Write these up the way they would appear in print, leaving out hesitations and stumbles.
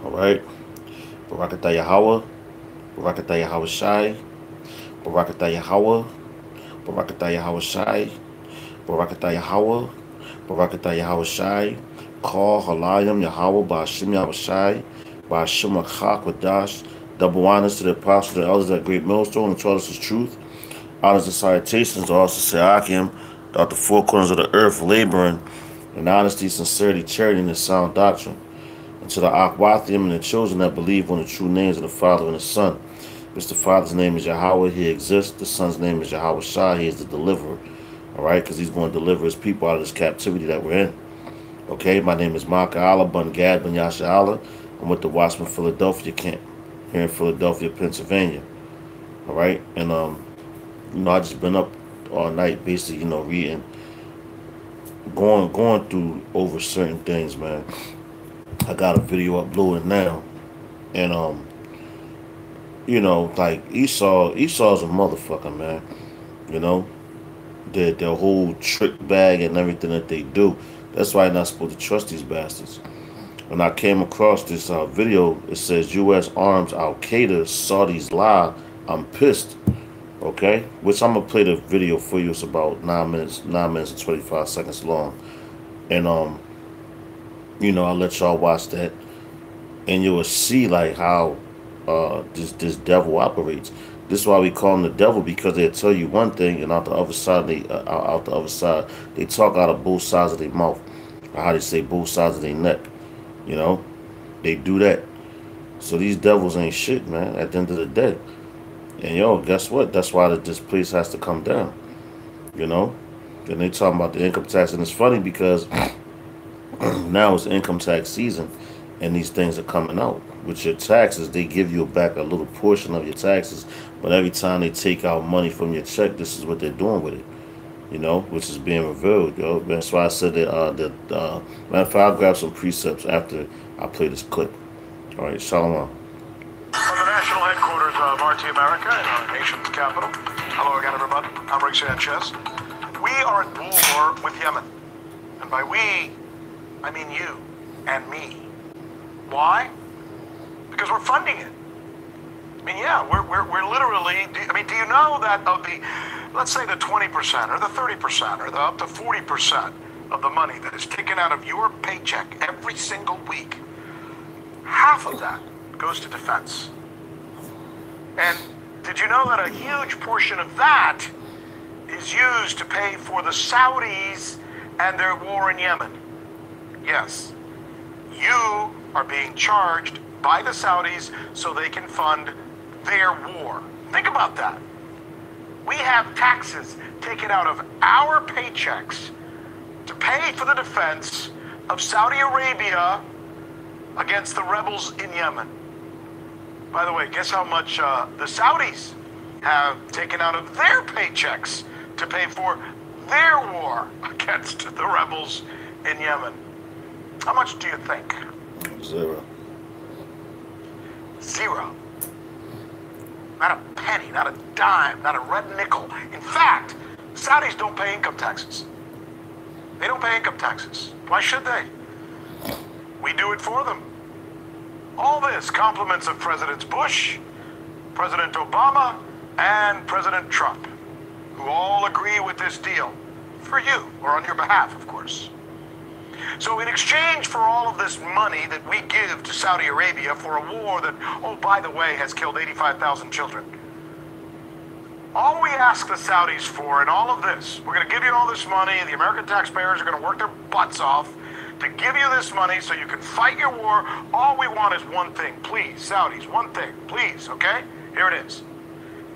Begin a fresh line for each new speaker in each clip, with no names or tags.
All right. Barakatah Yahweh. Barakatah Yahweh Shai. Barakatah Yahweh. Barakatah Yahweh Shai. Barakatah Yahweh. Barakatah Yahweh Shai. Call Halayim Yahweh Ba'ashim Yahweh Shai. Ba'ashim Achak Wadash. Double honors to the apostles and elders at Great Millstone and taught us his truth. Honors and salutations to also Seakim, throughout the four corners of the earth, laboring in honesty, sincerity, charity, and the sound doctrine. And to the Akwathium and the children that believe on the true names of the Father and the Son. Which the Father's name is Yahweh, he exists. The Son's name is Yahweh Shai, he is the deliverer. Alright, because he's going to deliver his people out of this captivity that we're in. Okay, my name is Maka Allah, Bun Gad, Bun Yasha Allah. I'm with the Watchman Philadelphia camp here in Philadelphia, Pennsylvania. Alright, and I just been up all night basically, reading, going through over certain things, man. I got a video uploaded now. And like Esau's a motherfucker, man. You know, their whole trick bag and everything that they do. That's why you're not supposed to trust these bastards. When I came across this video, it says U.S. arms Al Qaeda, Saudis lie. I'm pissed. Okay, which I'm gonna play the video for you. It's about 9 minutes and 25 seconds long, and I'll let y'all watch that, and you will see like how this devil operates. This is why we call him the devil, because they'll tell you one thing, and out the other side they talk out of both sides of their mouth, or how they say both sides of their neck. You know, they do that. So these devils ain't shit, man. At the end of the day, and guess what? That's why this place has to come down. You know, and they talking about the income tax, and it's funny because now it's income tax season, and these things are coming out. With your taxes, they give you back a little portion of your taxes, but every time they take out money from your check, this is what they're doing with it. Which is being revealed, yo. That's why I said matter of fact, I'll grab some precepts after I play this clip. All right, shalom.
From the national headquarters of RT America in our nation's capital. Hello again, everybody. I'm Rick Sanchez. We are at war with Yemen. And by we, I mean you and me. Why? Because we're funding it. I mean, yeah, we're literally, do you know that of the, let's say the 20% or the 30% or the up to 40% of the money that is taken out of your paycheck every single week, half of that goes to defense. And did you know that a huge portion of that is used to pay for the Saudis and their war in Yemen? Yes, you are being charged by the Saudis so they can fund their war. Think about that. We have taxes taken out of our paychecks to pay for the defense of Saudi Arabia against the rebels in Yemen. By the way, guess how much the Saudis have taken out of their paychecks to pay for their war against the rebels in Yemen? How much do you think?
Zero.
Zero. Not a penny, not a dime, not a red nickel. In fact, Saudis don't pay income taxes. They don't pay income taxes. Why should they? We do it for them. All this compliments of Presidents Bush, President Obama, and President Trump, who all agree with this deal. For you, or on your behalf, of course. So in exchange for all of this money that we give to Saudi Arabia for a war that, oh, by the way, has killed 85,000 children, all we ask the Saudis for in all of this, we're going to give you all this money, the American taxpayers are going to work their butts off to give you this money so you can fight your war. All we want is one thing. Please, Saudis, one thing. Please, okay? Here it is.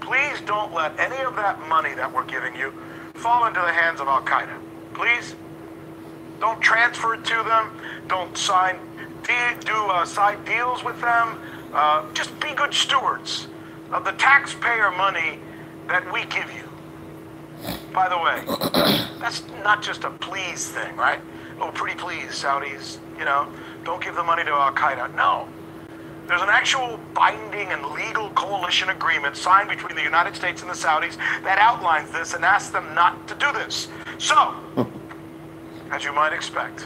Please don't let any of that money that we're giving you fall into the hands of Al-Qaeda. Please? Don't transfer it to them. Don't side deals with them. Just be good stewards of the taxpayer money that we give you. By the way, that's not just a please thing, right? Oh, pretty please, Saudis, don't give the money to Al-Qaeda. No. There's an actual binding and legal coalition agreement signed between the United States and the Saudis that outlines this and asks them not to do this. So, as you might expect,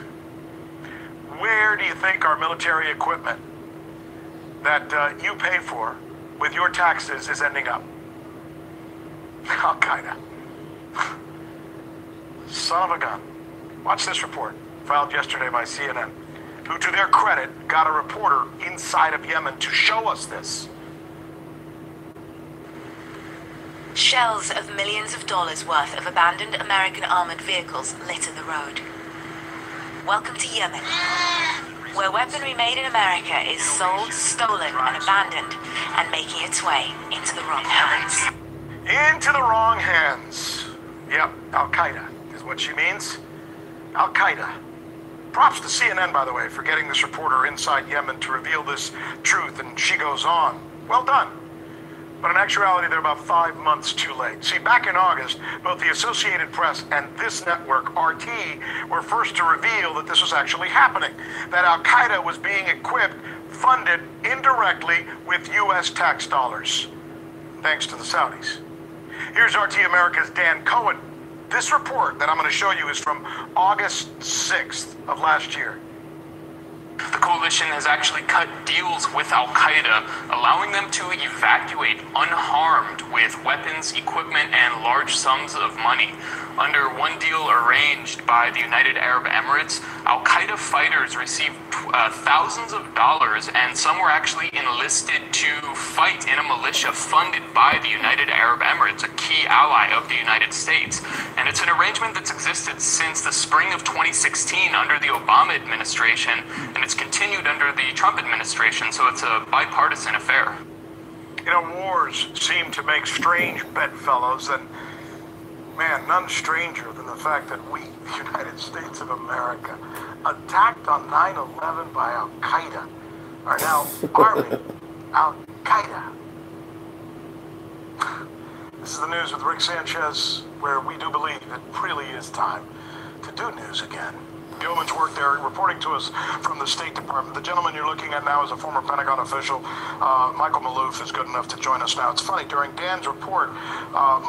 where do you think our military equipment that you pay for with your taxes is ending up? Al-Qaeda. Son of a gun. Watch this report, filed yesterday by CNN, who, to their credit, got a reporter inside of Yemen to show us this.
Shells of millions of dollars worth of abandoned American armored vehicles litter the road. Welcome to Yemen, where weaponry made in America is sold, stolen, and abandoned, and making its way into the wrong hands.
Into the wrong hands. Yep, Al-Qaeda is what she means. Al-Qaeda. Props to CNN, by the way, for getting this reporter inside Yemen to reveal this truth, and she goes on. Well done. But in actuality, they're about 5 months too late. See, back in August, both the Associated Press and this network, RT, were first to reveal that this was actually happening, that Al-Qaeda was being equipped, funded indirectly with U.S. tax dollars, thanks to the Saudis. Here's RT America's Dan Cohen. This report that I'm going to show you is from August 6th of last year.
The coalition has actually cut deals with Al-Qaeda, allowing them to evacuate unharmed with weapons, equipment, and large sums of money. Under one deal arranged by the United Arab Emirates, Al-Qaeda fighters received thousands of dollars, and some were actually enlisted to fight in a militia funded by the United Arab Emirates, a key ally of the United States. And it's an arrangement that's existed since the spring of 2016 under the Obama administration, and it's continued under the Trump administration, so it's a bipartisan affair.
You know, wars seem to make strange bedfellows, and man, none stranger than the fact that we, the United States of America, attacked on 9/11 by Al-Qaeda, are now arming Al-Qaeda. This is the news with Rick Sanchez, where we do believe it really is time to do news again. Yeoman's work there, reporting to us from the State Department. The gentleman you're looking at now is a former Pentagon official. Michael Maloof is good enough to join us now. It's funny, during Dan's report,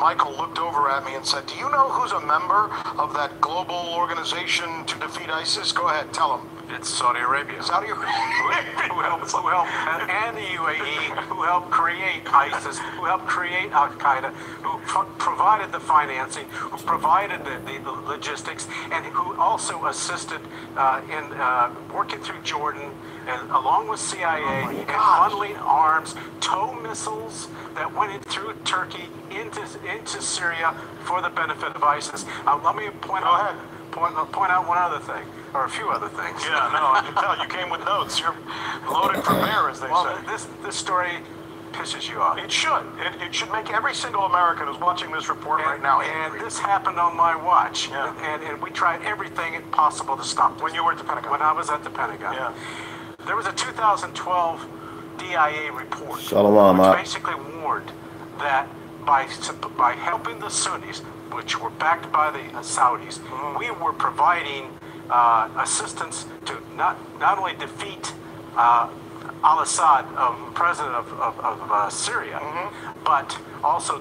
Michael looked over at me and said, "Do you know who's a member of that global organization to defeat ISIS?" Go ahead, tell him.
It's Saudi Arabia.
Saudi Arabia.
who helped, and the UAE, who helped create ISIS, who helped create Al-Qaeda, who provided the financing, who provided the logistics, and who also assisted in working through Jordan, and along with CIA, and funneling arms, tow missiles that went in through Turkey into Syria for the benefit of ISIS. Let me point out one other thing, or a few other things.
Yeah, no, I can tell you came with notes. You're loaded for bear, as they say.
This story pisses you off.
It should. It should make every single American who's watching this report right now angry.
And this happened on my watch.
Yeah.
And we tried everything possible to stop this.
When you were at the Pentagon?
When I was at the Pentagon.
Yeah.
There was a 2012 DIA report
Shalom,
which basically warned that by helping the Sunnis, which were backed by the Saudis, we were providing assistance to not only defeat al-Assad, president of Syria, but also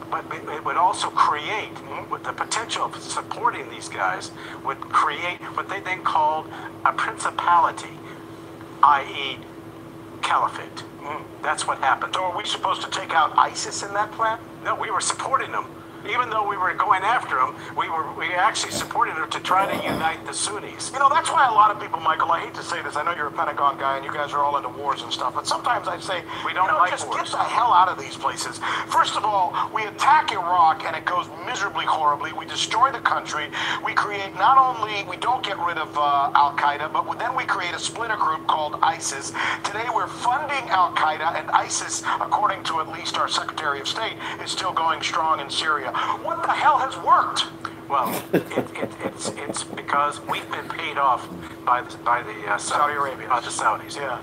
but it would also create, with the potential of supporting these guys, would create what they then called a principality, i.e. caliphate. That's what happened.
So are we supposed to take out ISIS in that plan?
No, we were supporting them. Even though we were going after them, we actually supported them to try to unite the Sunnis.
You know, that's why a lot of people, Michael, I hate to say this, I know you're a Pentagon guy and you guys are all into wars and stuff, but sometimes I say,
we don't like
just
wars.
Get the hell out of these places. First of all, we attack Iraq and it goes miserably horribly. We destroy the country. We create not only, we don't get rid of Al-Qaeda, but then we create a splinter group called ISIS. Today we're funding Al-Qaeda, and ISIS, according to at least our Secretary of State, is still going strong in Syria. What the hell has worked?
Well, it's because we've been paid off by the
Saudi Arabia,
the Saudis.
Yeah.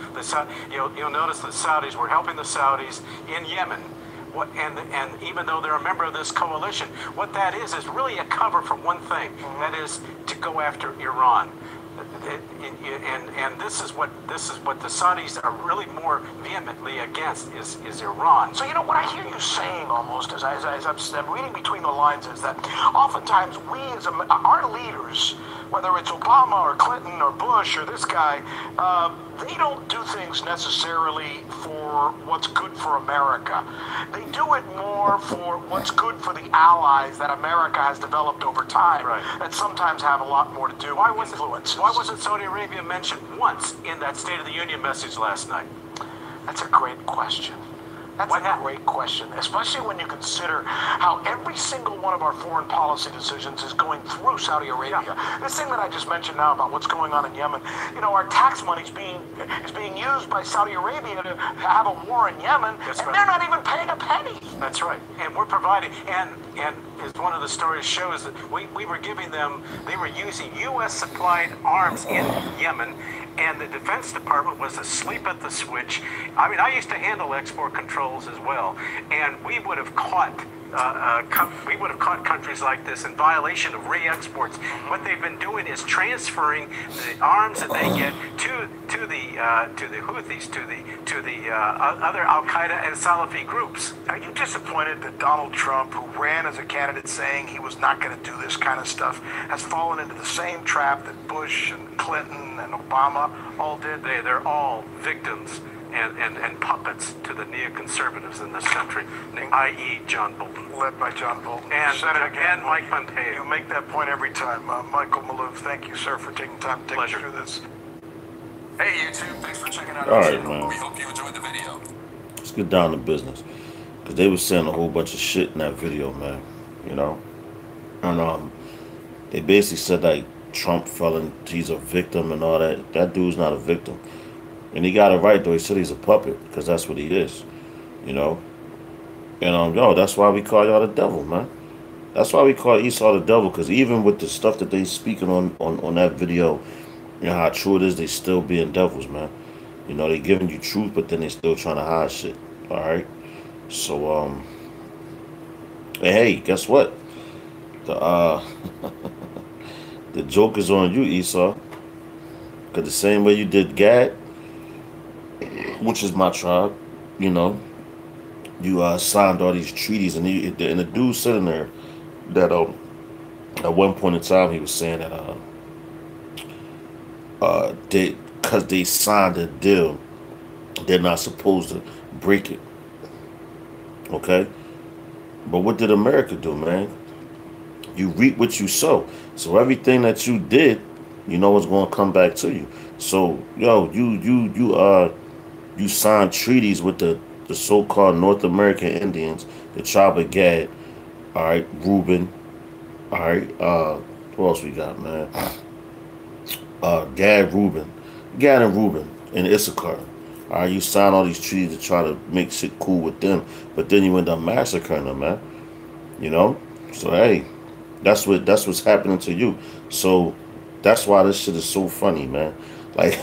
You'll notice the Saudis were helping the Saudis in Yemen. And even though they're a member of this coalition, what that is really a cover for one thing. That is to go after Iran. And this is what the Saudis are really more vehemently against is Iran.
So you know what I hear you saying almost as I'm reading between the lines is that oftentimes we as our leaders whether it's Obama or Clinton or Bush or this guy, they don't do things necessarily for what's good for America. They do it more for what's good for the allies that America has developed over time, that sometimes have a lot more to do with influence.
Why wasn't Saudi Arabia mentioned once in that State of the Union message last night?
That's a great question. That's a great question, especially when you consider how every single one of our foreign policy decisions is going through Saudi Arabia. This thing that I just mentioned now about what's going on in Yemen, you know, our tax money is being used by Saudi Arabia to have a war in Yemen, they're not even paying a penny.
That's right. And we're providing, and as one of the stories shows, that we were giving them, they were using U.S. supplied arms in Yemen, and the Defense Department was asleep at the switch. I mean, I used to handle export controls as well, and we would have caught countries like this in violation of re-exports. What they've been doing is transferring the arms that they get to the Houthis, to the other Al Qaeda and Salafi groups.
Are you disappointed that Donald Trump, who ran as a candidate saying he was not going to do this kind of stuff, has fallen into the same trap that Bush and Clinton and Obama all did?
They're all victims and puppets to the neoconservatives in this country, i.e. John Bolton.
Led by John Bolton.
And
Senator
again, Mike Pompeo.
You make that point every time. Michael Maloof, thank you, sir, for taking time to take us through this.
Hey, YouTube, thanks for checking out
our
show.
Right, man.
We hope you enjoyed the video.
Let's get down to business. Because they were saying a whole bunch of shit in that video, man. You know? And they basically said, like, Trump fell in, he's a victim and all that. That dude's not a victim. And he got it right, though. He said he's a puppet, because that's what he is. You know? And, yo, that's why we call y'all the devil, man. That's why we call Esau the devil, because even with the stuff that they speaking on that video, you know how true it is, they still being devils, man. You know, they giving you truth, but then they still trying to hide shit. All right? So, hey, guess what? The, the joke is on you, Esau. Because the same way you did Gad, which is my tribe, you know, you signed all these treaties, and the dude sitting there that at one point in time he was saying that because they signed a deal, they're not supposed to break it. Okay? But what did America do, man? You reap what you sow. So everything that you did, you know what's going to come back to you. So, yo, you signed treaties with the so-called North American Indians, the tribe of Gad, all right, Reuben, all right, who else we got, man? Gad and Reuben, and Issachar. All right, you signed all these treaties to try to make shit cool with them, but then you end up massacring them, man. You know? So, hey, that's what's happening to you. So, that's why this shit is so funny, man. Like,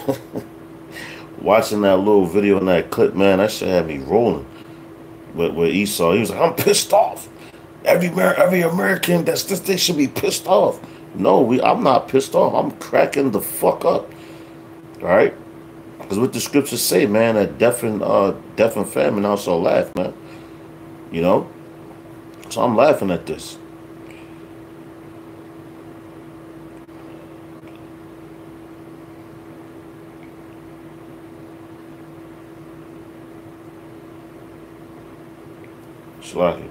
watching that little video and that clip, man, that shit had me rolling. With Esau, he was like, I'm pissed off. Every American that's this, they should be pissed off. No, I'm not pissed off. I'm cracking the fuck up. All right? Because what the scriptures say, man, that death and famine also laugh, man. You know? So I'm laughing at this. Slacky.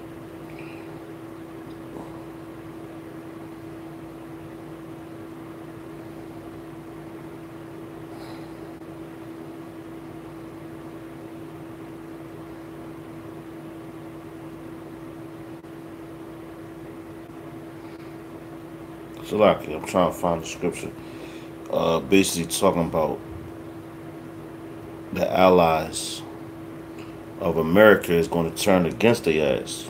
Slacky, I'm trying to find the scripture. Basically talking about the allies of America is going to turn against their ass.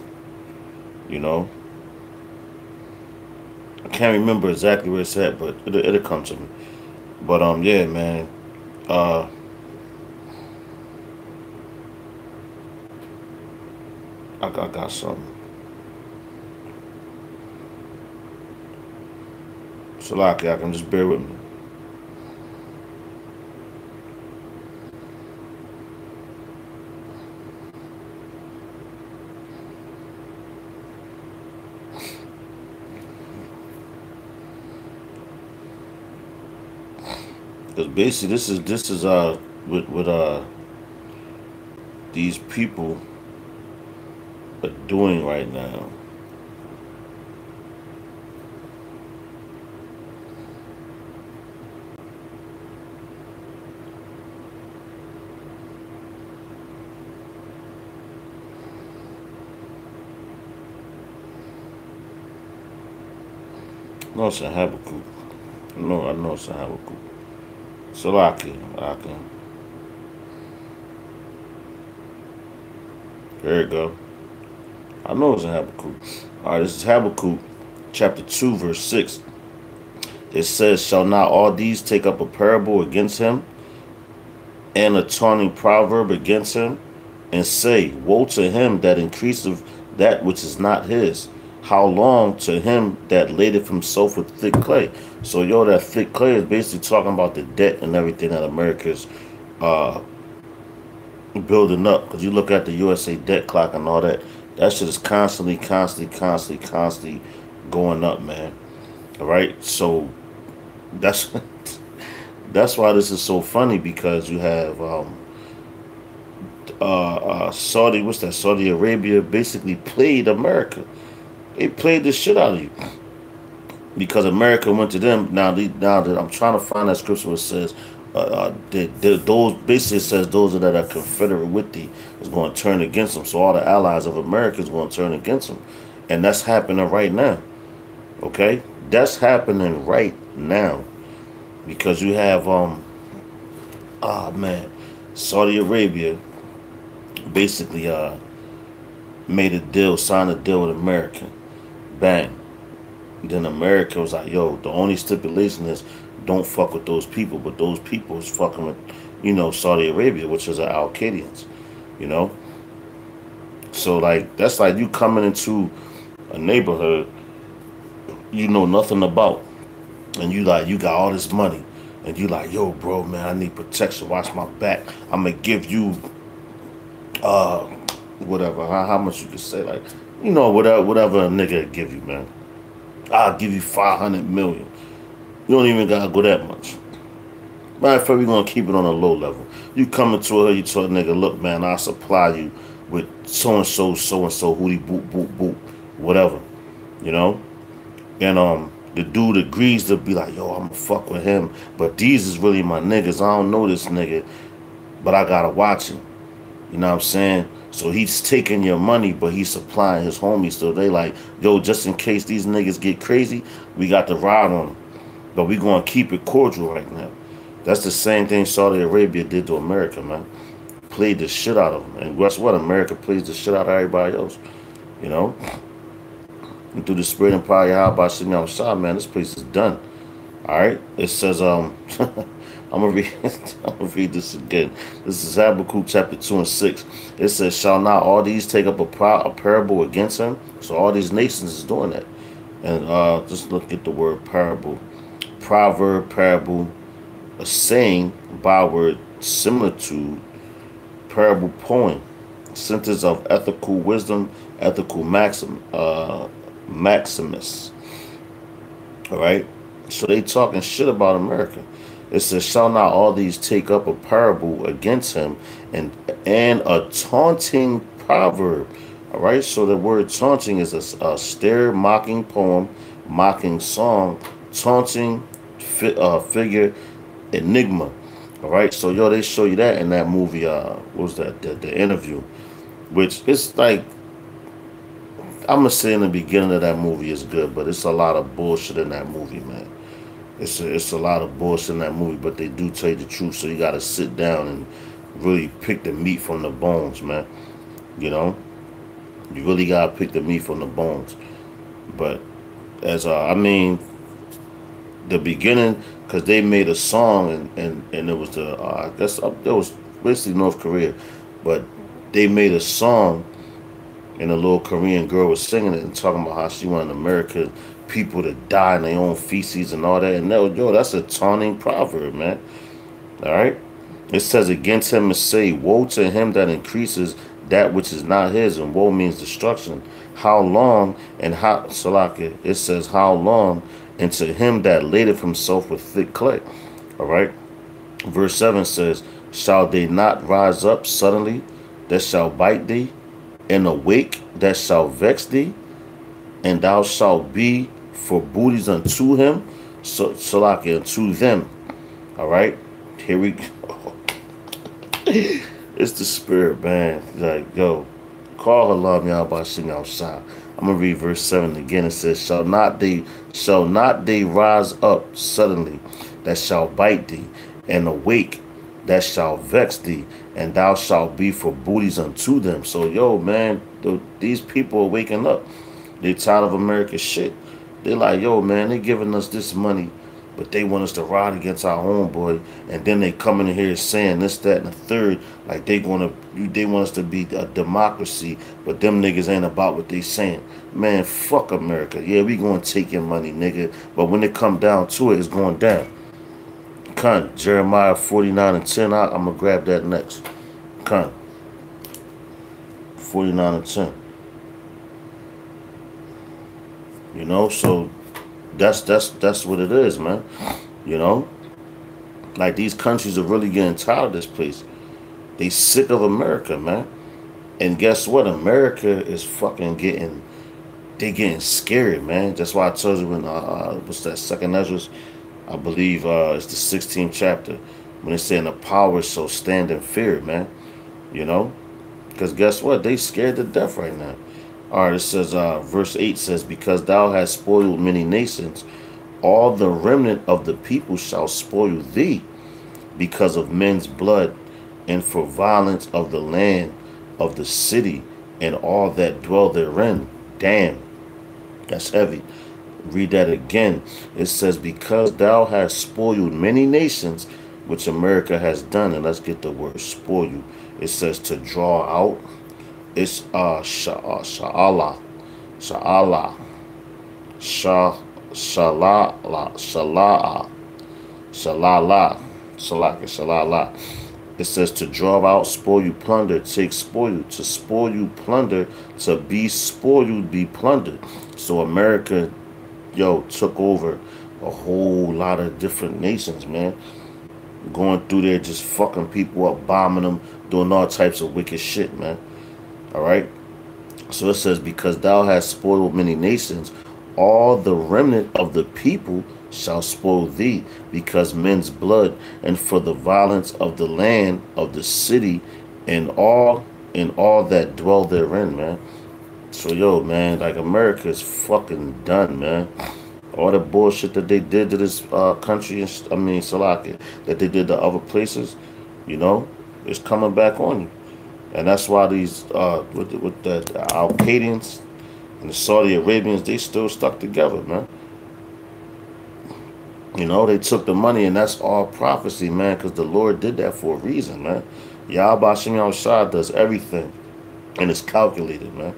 You know? I can't remember exactly where it's at, but it'll come to me. But, yeah, man. I got something. Salaki, I can just bear with me. Because basically, this is with these people are doing right now. No, it's a Habakkuk. No, I know it's a Habakkuk. Salaki, Aki. There you go. I know it's a Habakkuk. All right, this is Habakkuk, chapter 2, verse 6. It says, "Shall not all these take up a parable against him, and a taunting proverb against him, and say, Woe to him that increaseth that which is not his. How long to him that ladeth himself with thick clay?" So, yo, that thick clay is basically talking about the debt and everything that America's uh, building up. Because you look at the USA debt clock and all that, that shit is constantly going up, man. All right, so that's that's why this is so funny, because you have Saudi, what's that? Saudi Arabia basically played America. They played the shit out of you because America went to them. Now that I'm trying to find that scripture where it says those basically says those that are confederate with thee is going to turn against them. So all the allies of America is going to turn against them, and that's happening right now. Okay, that's happening right now because you have man, Saudi Arabia basically made a deal, signed a deal with America. Bang. Then America was like, yo, the only stipulation is don't fuck with those people, but those people is fucking with, Saudi Arabia, which is the Al Qaedians, you know. So like that's like you coming into a neighborhood you know nothing about, and you got all this money, and you like, yo, bro, man, I need protection. Watch my back. I'm gonna give you whatever, how much you can say, like, whatever a nigga give you, man. I'll give you 500 million. You don't even gotta go that much. Matter of fact, we're gonna keep it on a low level. You come into her, you tell a nigga, look, man, I'll supply you with so and so, hootie boop boop boop, whatever, you know. And the dude agrees to be like, yo, I'm gonna fuck with him, but these is really my niggas. I don't know this nigga, but I gotta watch him. You know what I'm saying? So he's taking your money, but he's supplying his homies. So they like, yo, just in case these niggas get crazy, we got the ride on them. But we gonna keep it cordial right now. That's the same thing Saudi Arabia did to America, man. Played the shit out of them. And guess what? America plays the shit out of everybody else. You know? And through the spirit and power of Yahweh sitting outside, man, this place is done. Alright? It says, I'm gonna read this again. This is Habakkuk chapter 2 and 6. It says, "Shall not all these take up a parable against him?" So all these nations is doing that. And just look at the word parable. Proverb, parable, a saying, byword, similitude, parable, poem, sentence of ethical wisdom, ethical maximus. All right. So they talking shit about America. It says, "Shall not all these take up a parable against him, and a taunting proverb?" All right. So the word taunting is a stare, mocking poem, mocking song, taunting figure, enigma. All right. So yo, they show you that in that movie. What was that? The Interview, which it's like, I'm gonna say in the beginning of that movie is good, but it's a lot of bullshit in that movie, man. It's a lot of bullshit in that movie, but they do tell you the truth, so you gotta sit down and really pick the meat from the bones, man. You know, you really gotta pick the meat from the bones. But as I mean, the beginning, because they made a song, and it was I guess it was basically North Korea, but they made a song, and a little Korean girl was singing it and talking about how she wanted America people to die in their own feces and all that. And that was, yo, that's a taunting proverb, man. All right. It says, "Against him is say, woe to him that increases that which is not his," and woe means destruction. How long and how Salaka? It says, how long, and to him that ladeth himself with thick clay. All right. Verse 7 says, shall they not rise up suddenly that shall bite thee, and awake that shall vex thee, and thou shalt be for booties unto him, so Salaki, unto them. All right, here we go. It's the spirit, man. Like, yo, call Halam Yahbashim outside. I'm gonna read verse 7 again. It says, shall not they rise up suddenly that shall bite thee, and awake that shall vex thee, and thou shalt be for booties unto them. So, yo, man, these people are waking up. They tired of America's shit. They like, yo, man, they giving us this money, but they want us to ride against our homeboy, and then they coming in here saying this, that, and the third, like they want us to be a democracy, but them niggas ain't about what they saying. Man, fuck America. Yeah, we gonna take your money, nigga, but when it come down to it, it's going down. Con, Jeremiah 49 and 10, I'm gonna grab that next. Con, 49 and 10. You know, so that's what it is, man. You know, like these countries are really getting tired of this place. They sick of America, man. And guess what? America is fucking getting scared, man. That's why I told you when what's that, second Ezra, I believe it's the 16th chapter, when it's saying the power shall stand in fear, man. You know, because guess what? They scared to death right now. All right, it says, verse 8 says, because thou hast spoiled many nations, all the remnant of the people shall spoil thee, because of men's blood, and for violence of the land of the city, and all that dwell therein. Damn, that's heavy. Read that again. It says, because thou hast spoiled many nations, which America has done. And let's get the word spoil. It says to draw out. It's sha'ala, shalala, shalala, shalala. It says to draw out, spoil you, plunder, take spoil, to spoil you, plunder, to be spoiled, be plundered. So America, yo, took over a whole lot of different nations, man. Going through there, just fucking people up, bombing them, doing all types of wicked shit, man. All right. So it says, because thou hast spoiled many nations, all the remnant of the people shall spoil thee, because men's blood, and for the violence of the land of the city, and all that dwell therein, man. So yo, man, like America is fucking done, man. All the bullshit that they did to this country, I mean, Salakia, that they did to other places, you know, it's coming back on you. And that's why these, with the Al-Qaedans and the Saudi Arabians, they still stuck together, man. You know, they took the money, and that's all prophecy, man, because the Lord did that for a reason, man. Yahweh Shem Yahushua does everything, and it's calculated, man.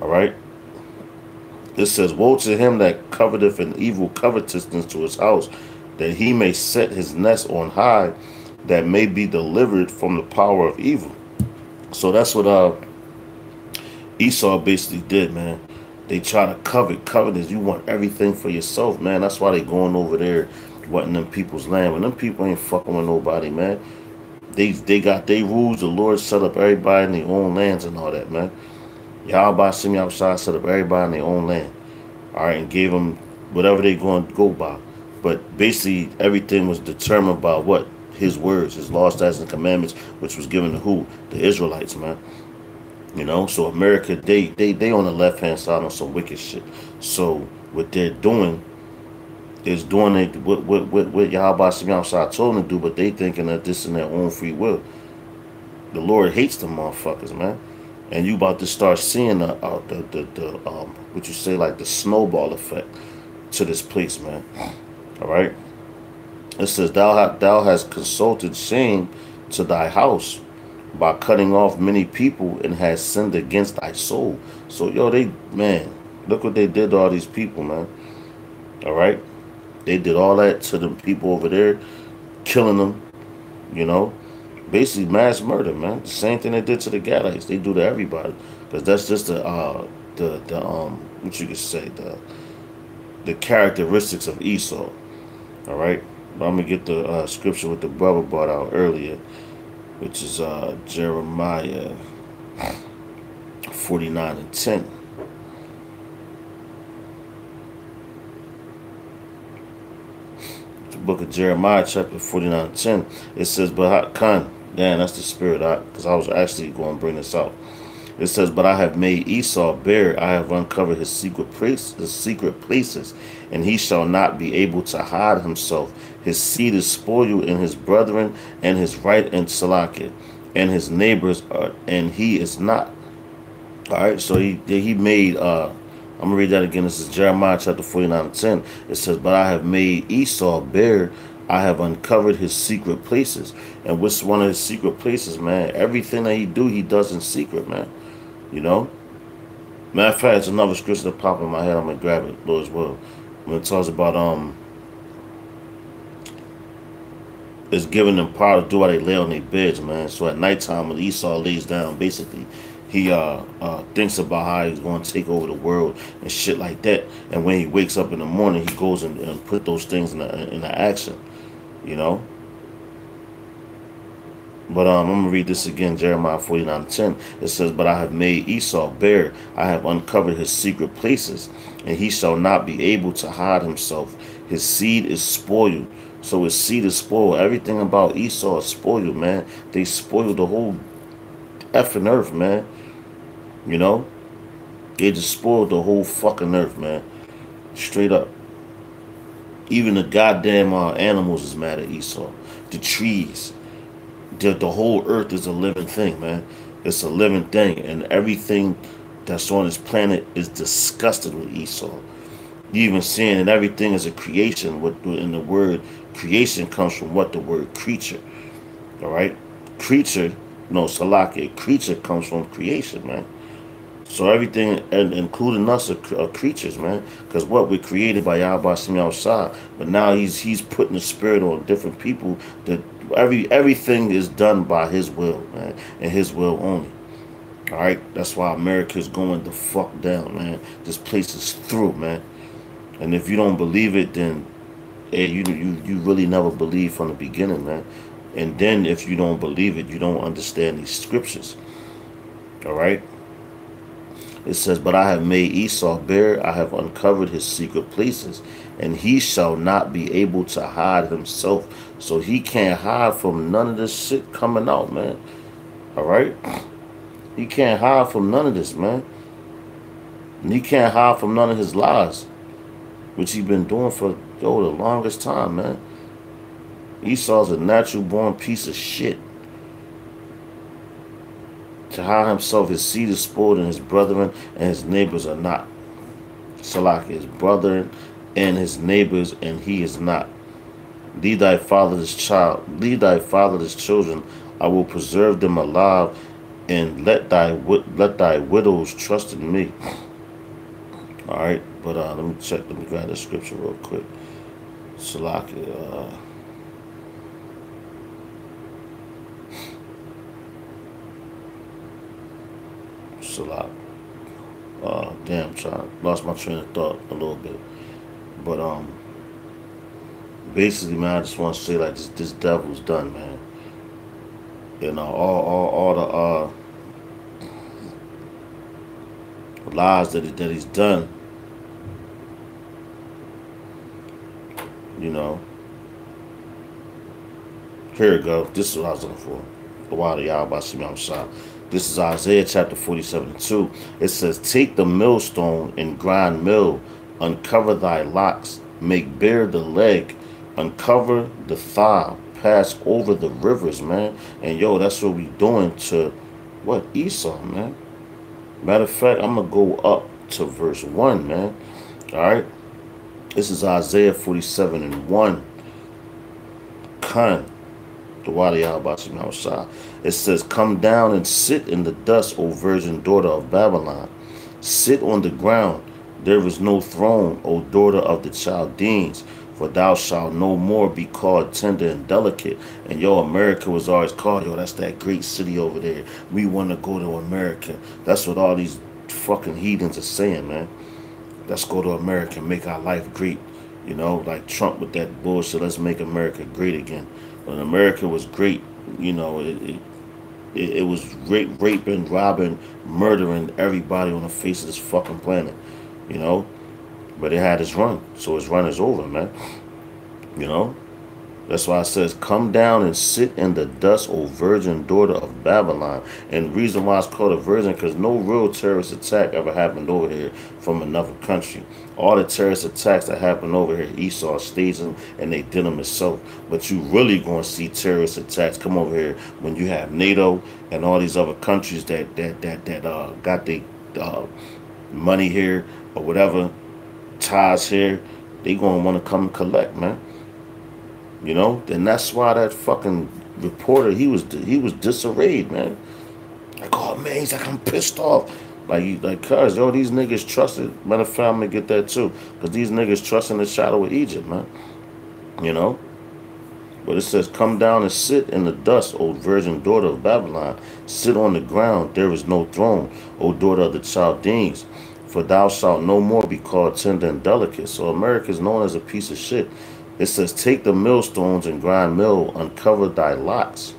All right? It says, woe to him that coveteth an evil covetousness to his house, that he may set his nest on high, that may be delivered from the power of evil. So that's what Esau basically did, man. They try to covet. Covet is you want everything for yourself, man. That's why they going over there wanting them people's land. When them people ain't fucking with nobody, man. They got their rules. The Lord set up everybody in their own lands and all that, man. Yahweh Shem Yahushua set up everybody in their own land. All right, and gave them whatever they going to go by. But basically, everything was determined by what? His words, his laws, statutes, and commandments, which was given to who? The Israelites, man. You know, so America, they on the left-hand side on some wicked shit. So what they're doing is doing it what Yahweh Shem Yahushua told them to do, but they thinking that this in their own free will. The Lord hates them motherfuckers, man. And you about to start seeing the what you say, like the snowball effect to this place, man. All right. It says, thou hast consulted shame to thy house by cutting off many people, and has sinned against thy soul. So, yo, man, look what they did to all these people, man. All right? They did all that to the people over there, killing them, you know. Basically, mass murder, man. The same thing they did to the Gadites. They do to everybody. Because that's just the what you could say, the characteristics of Esau. All right? But I'm gonna get the scripture with the brother brought out earlier, which is Jeremiah 49:10. The book of Jeremiah, chapter 49:10. It says, "But Khan, damn, that's the spirit, because I was actually going to bring this out." It says, "But I have made Esau bare; I have uncovered his secret places, and he shall not be able to hide himself. His seed is spoiled, and his brethren, and his right and Salakia, and his neighbors are, and he is not." All right, so he made. I'm gonna read that again. This is Jeremiah chapter 49:10. It says, "But I have made Esau bare; I have uncovered his secret places." And what's one of his secret places, man? Everything that he does in secret, man. You know. Matter of fact, it's another scripture that popped in my head. I'm gonna grab it, Lord, as well. When it talks about it's giving them power to do while they lay on their beds, man. So at nighttime, when Esau lays down, basically, he thinks about how he's going to take over the world and shit like that. And when he wakes up in the morning, he goes and put those things in the action, you know. But I'm gonna read this again, Jeremiah 49:10. It says, "But I have made Esau bare; I have uncovered his secret places, and he shall not be able to hide himself. His seed is spoiled." So his seed is spoiled. Everything about Esau is spoiled, man. They spoiled the whole effing earth, man. You know, they just spoiled the whole fucking earth, man. Straight up. Even the goddamn animals is mad at Esau. The trees. The whole earth is a living thing, man. It's a living thing, and everything that's on this planet is disgusted with Esau. You even seeing that everything is a creation. What in the word creation comes from what the word creature. All right, creature. No, Salaki. Creature comes from creation, man. So everything, and including us, are creatures, man. Because what we're created by Yahweh Shem outside, but now he's putting the spirit on different people. That everything is done by His will, man, and His will only. All right, that's why America is going the fuck down, man. This place is through, man. And if you don't believe it, then hey, you really never believed from the beginning, man. And then if you don't believe it, you don't understand these scriptures. All right. It says, "But I have made Esau bare; I have uncovered his secret places, and he shall not be able to hide himself." So he can't hide from none of this shit coming out, man. All right, he can't hide from none of this, man. And he can't hide from none of his lies, which he been doing for the longest time, man. Esau's a natural born piece of shit. To hide himself, his seed is spoiled, and his brethren and his neighbors are not. Salaki, his brethren and his neighbors, and he is not. Lead thy fatherless children. I will preserve them alive, and let thy widows trust in me. All right, but let me check. Let me grab the scripture real quick. Salaki. Salak. Damn, lost my train of thought a little bit. But basically, man, I just want to say like this devil's done, man. You know, all the lies that he's done. You know. Here we go. This is what I was looking for. The water y'all about to see me outside. This is Isaiah chapter 47:2. It says, "Take the millstone and grind mill, uncover thy locks, make bare the leg, uncover the thigh, pass over the rivers," man. And yo, that's what we doing to what? Esau, man. Matter of fact, I'm gonna go up to verse 1, man. Alright. This is Isaiah 47:1. Khan. The water y'all about to see outside. It says, "Come down and sit in the dust, O virgin daughter of Babylon. Sit on the ground. There is no throne, O daughter of the Chaldeans. For thou shalt no more be called tender and delicate." And yo, America was always called, yo, that's that great city over there. We want to go to America. That's what all these fucking heathens are saying, man. Let's go to America and make our life great. You know, like Trump with that bullshit. Let's make America great again. When America was great, you know, it was raping, robbing, murdering everybody on the face of this fucking planet. You know, but it had its run, so its run is over, man. You know. That's why it says, "Come down and sit in the dust, O virgin daughter of Babylon." And the reason why it's called a virgin, because no real terrorist attack ever happened over here from another country. All the terrorist attacks that happened over here, Esau staged them and they did them itself. But you really gonna see terrorist attacks come over here when you have NATO and all these other countries that got their money here or whatever, ties here. They gonna want to come and collect, man. You know, and that's why that fucking reporter, he was disarrayed, man. Like, oh man, he's like, I'm pissed off. Cuz, yo, these niggas trusted. Matter of fact, I'm gonna get that too, because these niggas trust in the shadow of Egypt, man. You know, but it says, "Come down and sit in the dust, O virgin daughter of Babylon. Sit on the ground. There is no throne, O daughter of the Chaldeans. For thou shalt no more be called tender and delicate." So America is known as a piece of shit. It says, "Take the millstones and grind mill, uncover thy locks,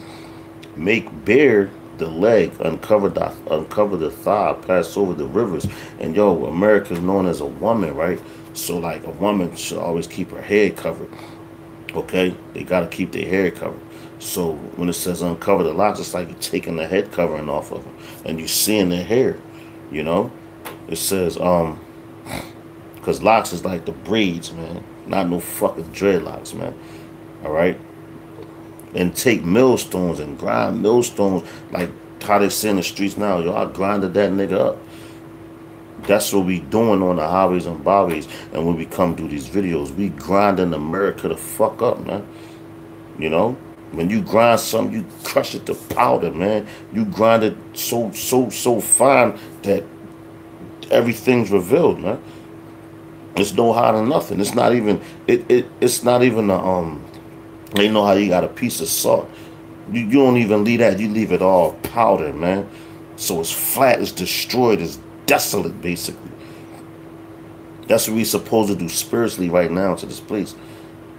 make bare the leg, uncover the thigh, pass over the rivers." And yo, America is known as a woman, right? So like a woman should always keep her head covered. Okay, they gotta keep their hair covered. So when it says uncover the locks, it's like you're taking the head covering off of them, and you're seeing their hair. You know, it says because locks is like the braids, man. Not no fucking dreadlocks, man. All right? And take millstones and grind millstones like how they say in the streets now. Yo, I grinded that nigga up. That's what we doing on the highways and byways. And when we come do these videos, we grinding America the fuck up, man. You know? When you grind something, you crush it to powder, man. You grind it so fine that everything's revealed, man. It's no harder than nothing. It's not even it's not even a you know how you got a piece of salt. You don't even leave that, you leave it all powder, man. So it's flat, it's destroyed, it's desolate basically. That's what we're supposed to do spiritually right now to this place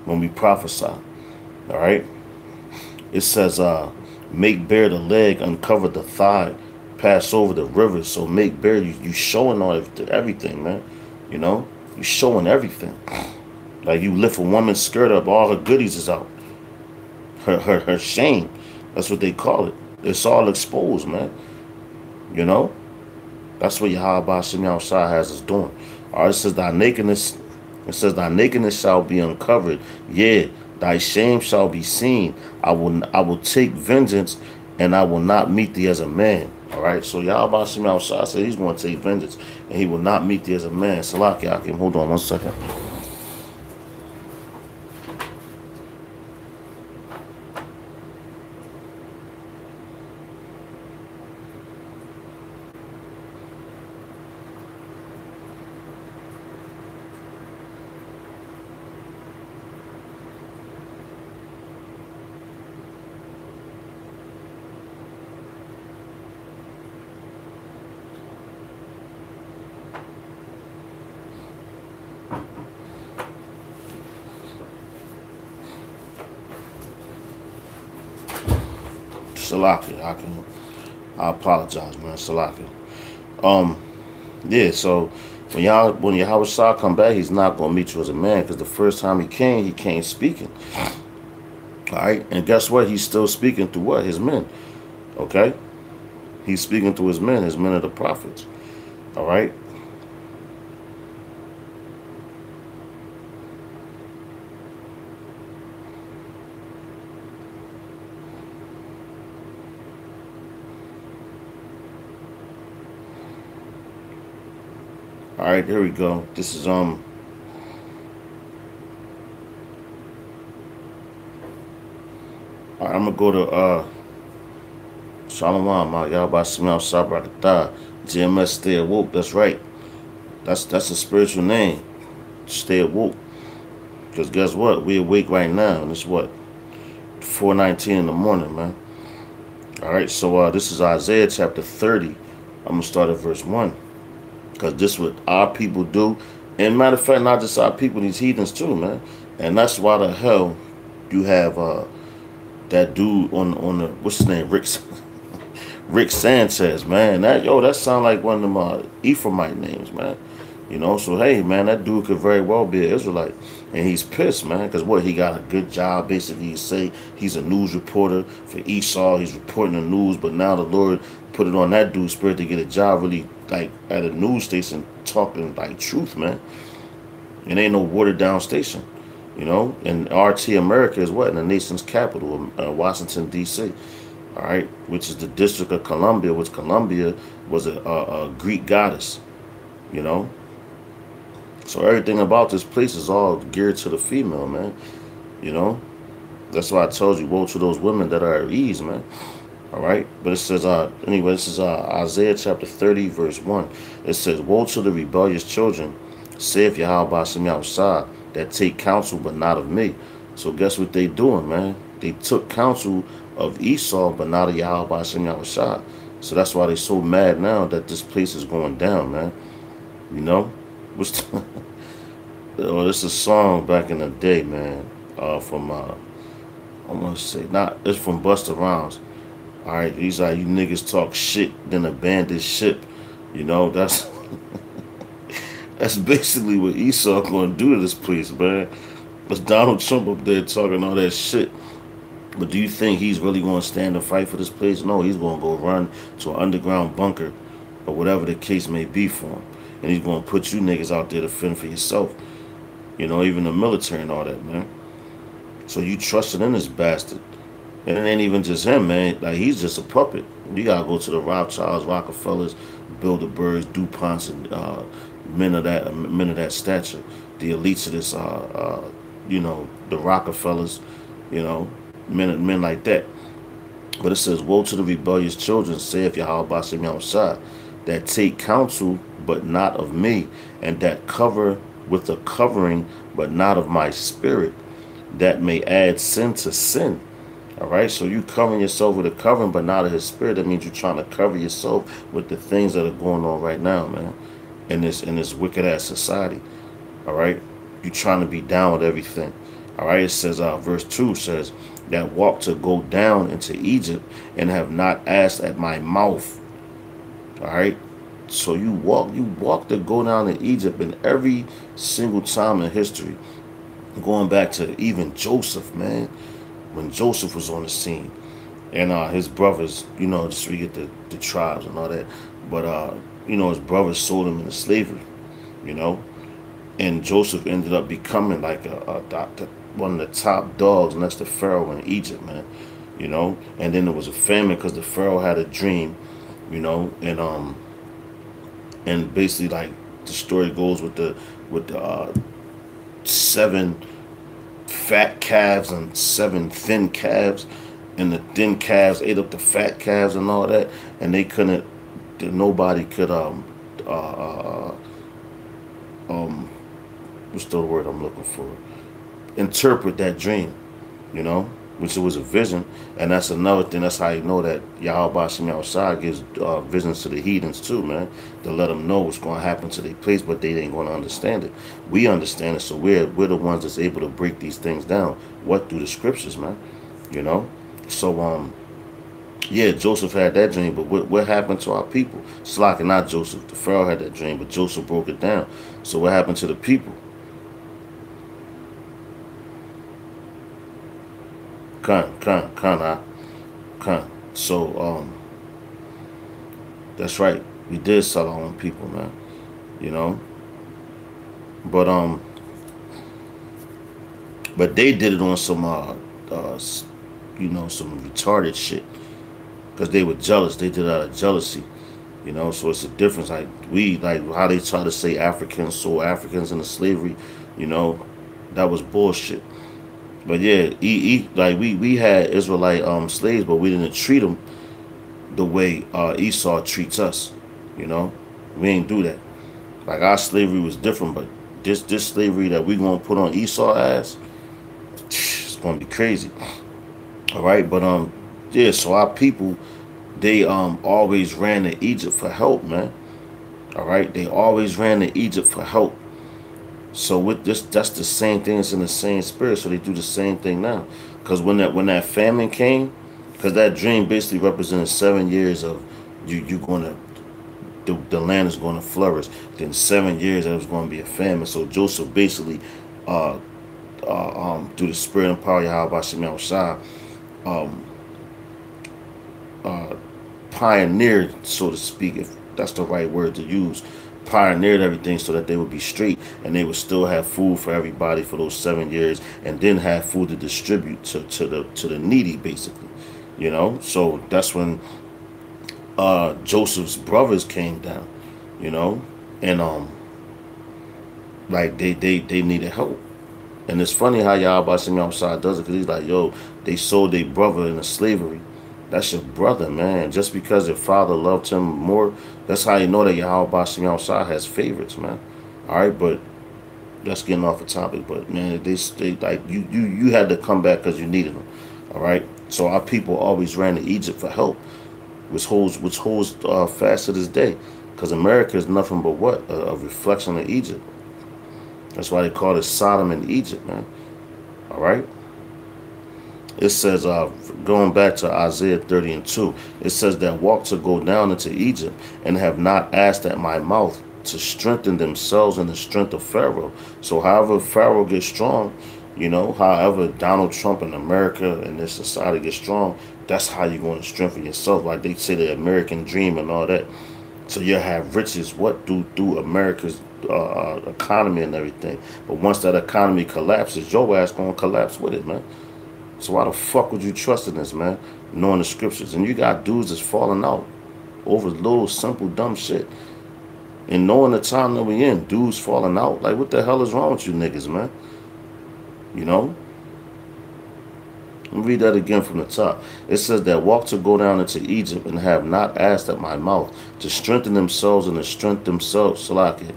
when we prophesy. Alright? It says make bare the leg, uncover the thigh, pass over the rivers. So make bare, you showing all everything, man. You know? You showing everything. Like you lift a woman's skirt up, all her goodies is out. Her shame. That's what they call it. It's all exposed, man. You know? That's what Yahweh Shem outside has us doing. Alright, it says thy nakedness shall be uncovered. Yeah, thy shame shall be seen. I will take vengeance, and I will not meet thee as a man. Alright, so Yahweh Shem outside said he's going to take vengeance, and he will not meet thee as a man. Salaki Akim, hold on 1 second. Salaki, I apologize, man. Salaki. Yeah, so when Yahweh Shah come back, he's not gonna meet you as a man, because the first time he came speaking. Alright? And guess what? He's still speaking through what? His men. Okay? He's speaking through his men of the prophets. Alright? All right, here we go. This is all right, I'm gonna go to Shalom, Yahweh Smell Sabrakatah, GMS Stay Awoke. That's right. That's a spiritual name. Stay awoke. Because guess what? We awake right now, and it's what? 4:19 in the morning, man. All right, so this is Isaiah chapter 30. I'm gonna start at verse 1. Because this is what our people do, And matter of fact, not just our people, these heathens too, man. And that's why the hell you have that dude on the what's his name, Rick Sanchez, man. That sound like one of them Ephraimite names, man. You know, so hey, man, that dude could very well be an Israelite, and he's pissed, man, because what, he got a good job, basically. He say he's a news reporter for Esau. He's reporting the news, but now the Lord put it on that dude's spirit to get a job, really, like at a news station, talking like truth, man. It ain't no watered down station, you know. And RT America is what, in the nation's capital, Washington D.C. All right, which is the District of Columbia, which Columbia was a Greek goddess, you know. So everything about this place is all geared to the female, man. You know, that's why I told you, woe to those women that are at ease, man. All right, but it says, anyway, this is Isaiah chapter 30, verse 1. It says, woe to the rebellious children, saith Yahweh Shem outside, that take counsel, but not of me. So guess what they doing, man? They took counsel of Esau, but not of Yahweh Shem outside. So that's why they so mad now that this place is going down, man. You know? Oh, this is a song back in the day, man. From I want to say, not, it's from Busta Rhymes. All right, he's like, you niggas talk shit, then abandon ship. You know, that's that's basically what Esau going to do to this place, man. It's Donald Trump up there talking all that shit. But do you think he's really going to stand and fight for this place? No, he's going to go run to an underground bunker or whatever the case may be for him. And he's going to put you niggas out there to fend for yourself. You know, even the military and all that, man. So you trusted in this bastard. And it ain't even just him, man. Like, he's just a puppet. You got to go to the Rothschilds, Rockefellers, Bilderbergs, DuPonts, and men of that stature. The elites of this, you know, the Rockefellers, you know, men like that. But it says, woe to the rebellious children, saith Yahweh Shem outside, that take counsel, but not of me, and that cover with a covering, but not of my spirit, that may add sin to sin. All right, so you covering yourself with a covering, but not of his spirit. That means you're trying to cover yourself with the things that are going on right now, man, in this wicked ass society. All right, you're trying to be down with everything. All right, it says, verse 2 says, that walk to go down into Egypt and have not asked at my mouth. All right, so you walk to go down to Egypt, and every single time in history, going back to even Joseph, man, when Joseph was on the scene, and his brothers, you know, just we get the tribes and all that, but you know, his brothers sold him into slavery, you know, and Joseph ended up becoming like one of the top dogs next to Pharaoh in Egypt, man, you know. And then there was a famine because the Pharaoh had a dream, you know, and basically, like, the story goes with the 7 fat calves and 7 thin calves, and the thin calves ate up the fat calves and all that, and nobody could what's the word I'm looking for, interpret that dream, you know, which it was a vision. And that's another thing. That's how you know that Yahweh Shem outside gives visions to the heathens too, man, to let them know what's going to happen to their place, but they ain't going to understand it. We understand it, so we're the ones that's able to break these things down. What, through the scriptures, man, you know. So yeah, Joseph had that dream, but what happened to our people? It's like, not Joseph. The Pharaoh had that dream, but Joseph broke it down. So what happened to the people? So that's right. We did sell our own people, man. You know. But they did it on some you know, some retarded shit, because they were jealous. They did it out of jealousy, you know. So it's a difference. Like how they try to say Africans sold Africans into slavery, you know, that was bullshit. But yeah, like we had Israelite slaves, but we didn't treat them the way Esau treats us. You know, we ain't do that. Like, our slavery was different, but this slavery that we gonna put on Esau ass, it's gonna be crazy. All right, but yeah. So our people, they always ran to Egypt for help, man. All right, they always ran to Egypt for help. So with this, that's the same thing. It's in the same spirit. So they do the same thing now. Because when that famine came, because that dream basically represented 7 years of you going to the land is going to flourish. Then 7 years there was going to be a famine. So Joseph basically, uh, through the spirit and power of Yahweh Shem Shah, um, uh, pioneered, so to speak, if that's the right word to use, pioneered everything so that they would be straight and they would still have food for everybody for those 7 years, and then have food to distribute to the needy, basically. So that's when Joseph's brothers came down, you know, and like they needed help. And it's funny how Yahweh Shem outside does it, because he's like, yo, they sold their brother into slavery. That's your brother, man. Just because their father loved him more, that's how you know that Yahweh Shem outside has favorites, man. All right, but that's getting off the topic. But man, they like you had to come back because you needed them. All right. So our people always ran to Egypt for help, which holds fast to this day, because America is nothing but what, a reflection of Egypt. That's why they call it Sodom and Egypt, man. All right. It says, going back to Isaiah 30:2, it says that walk to go down into Egypt and have not asked at my mouth to strengthen themselves in the strength of Pharaoh. So however Pharaoh gets strong, however Donald Trump and America and this society gets strong, that's how you're going to strengthen yourself. Like they say, the American dream and all that. So you have riches, what, through America's economy and everything. But once that economy collapses, your ass gonna collapse with it, man. So why the fuck would you trust in this, man? Knowing the scriptures. And you got dudes that's falling out over little, simple, dumb shit. And knowing the time that we in, dudes falling out. Like, what the hell is wrong with you niggas, man? You know? Let me read that again from the top. It says that walk to go down into Egypt and have not asked at my mouth to strengthen themselves and to strength themselves, Salakia,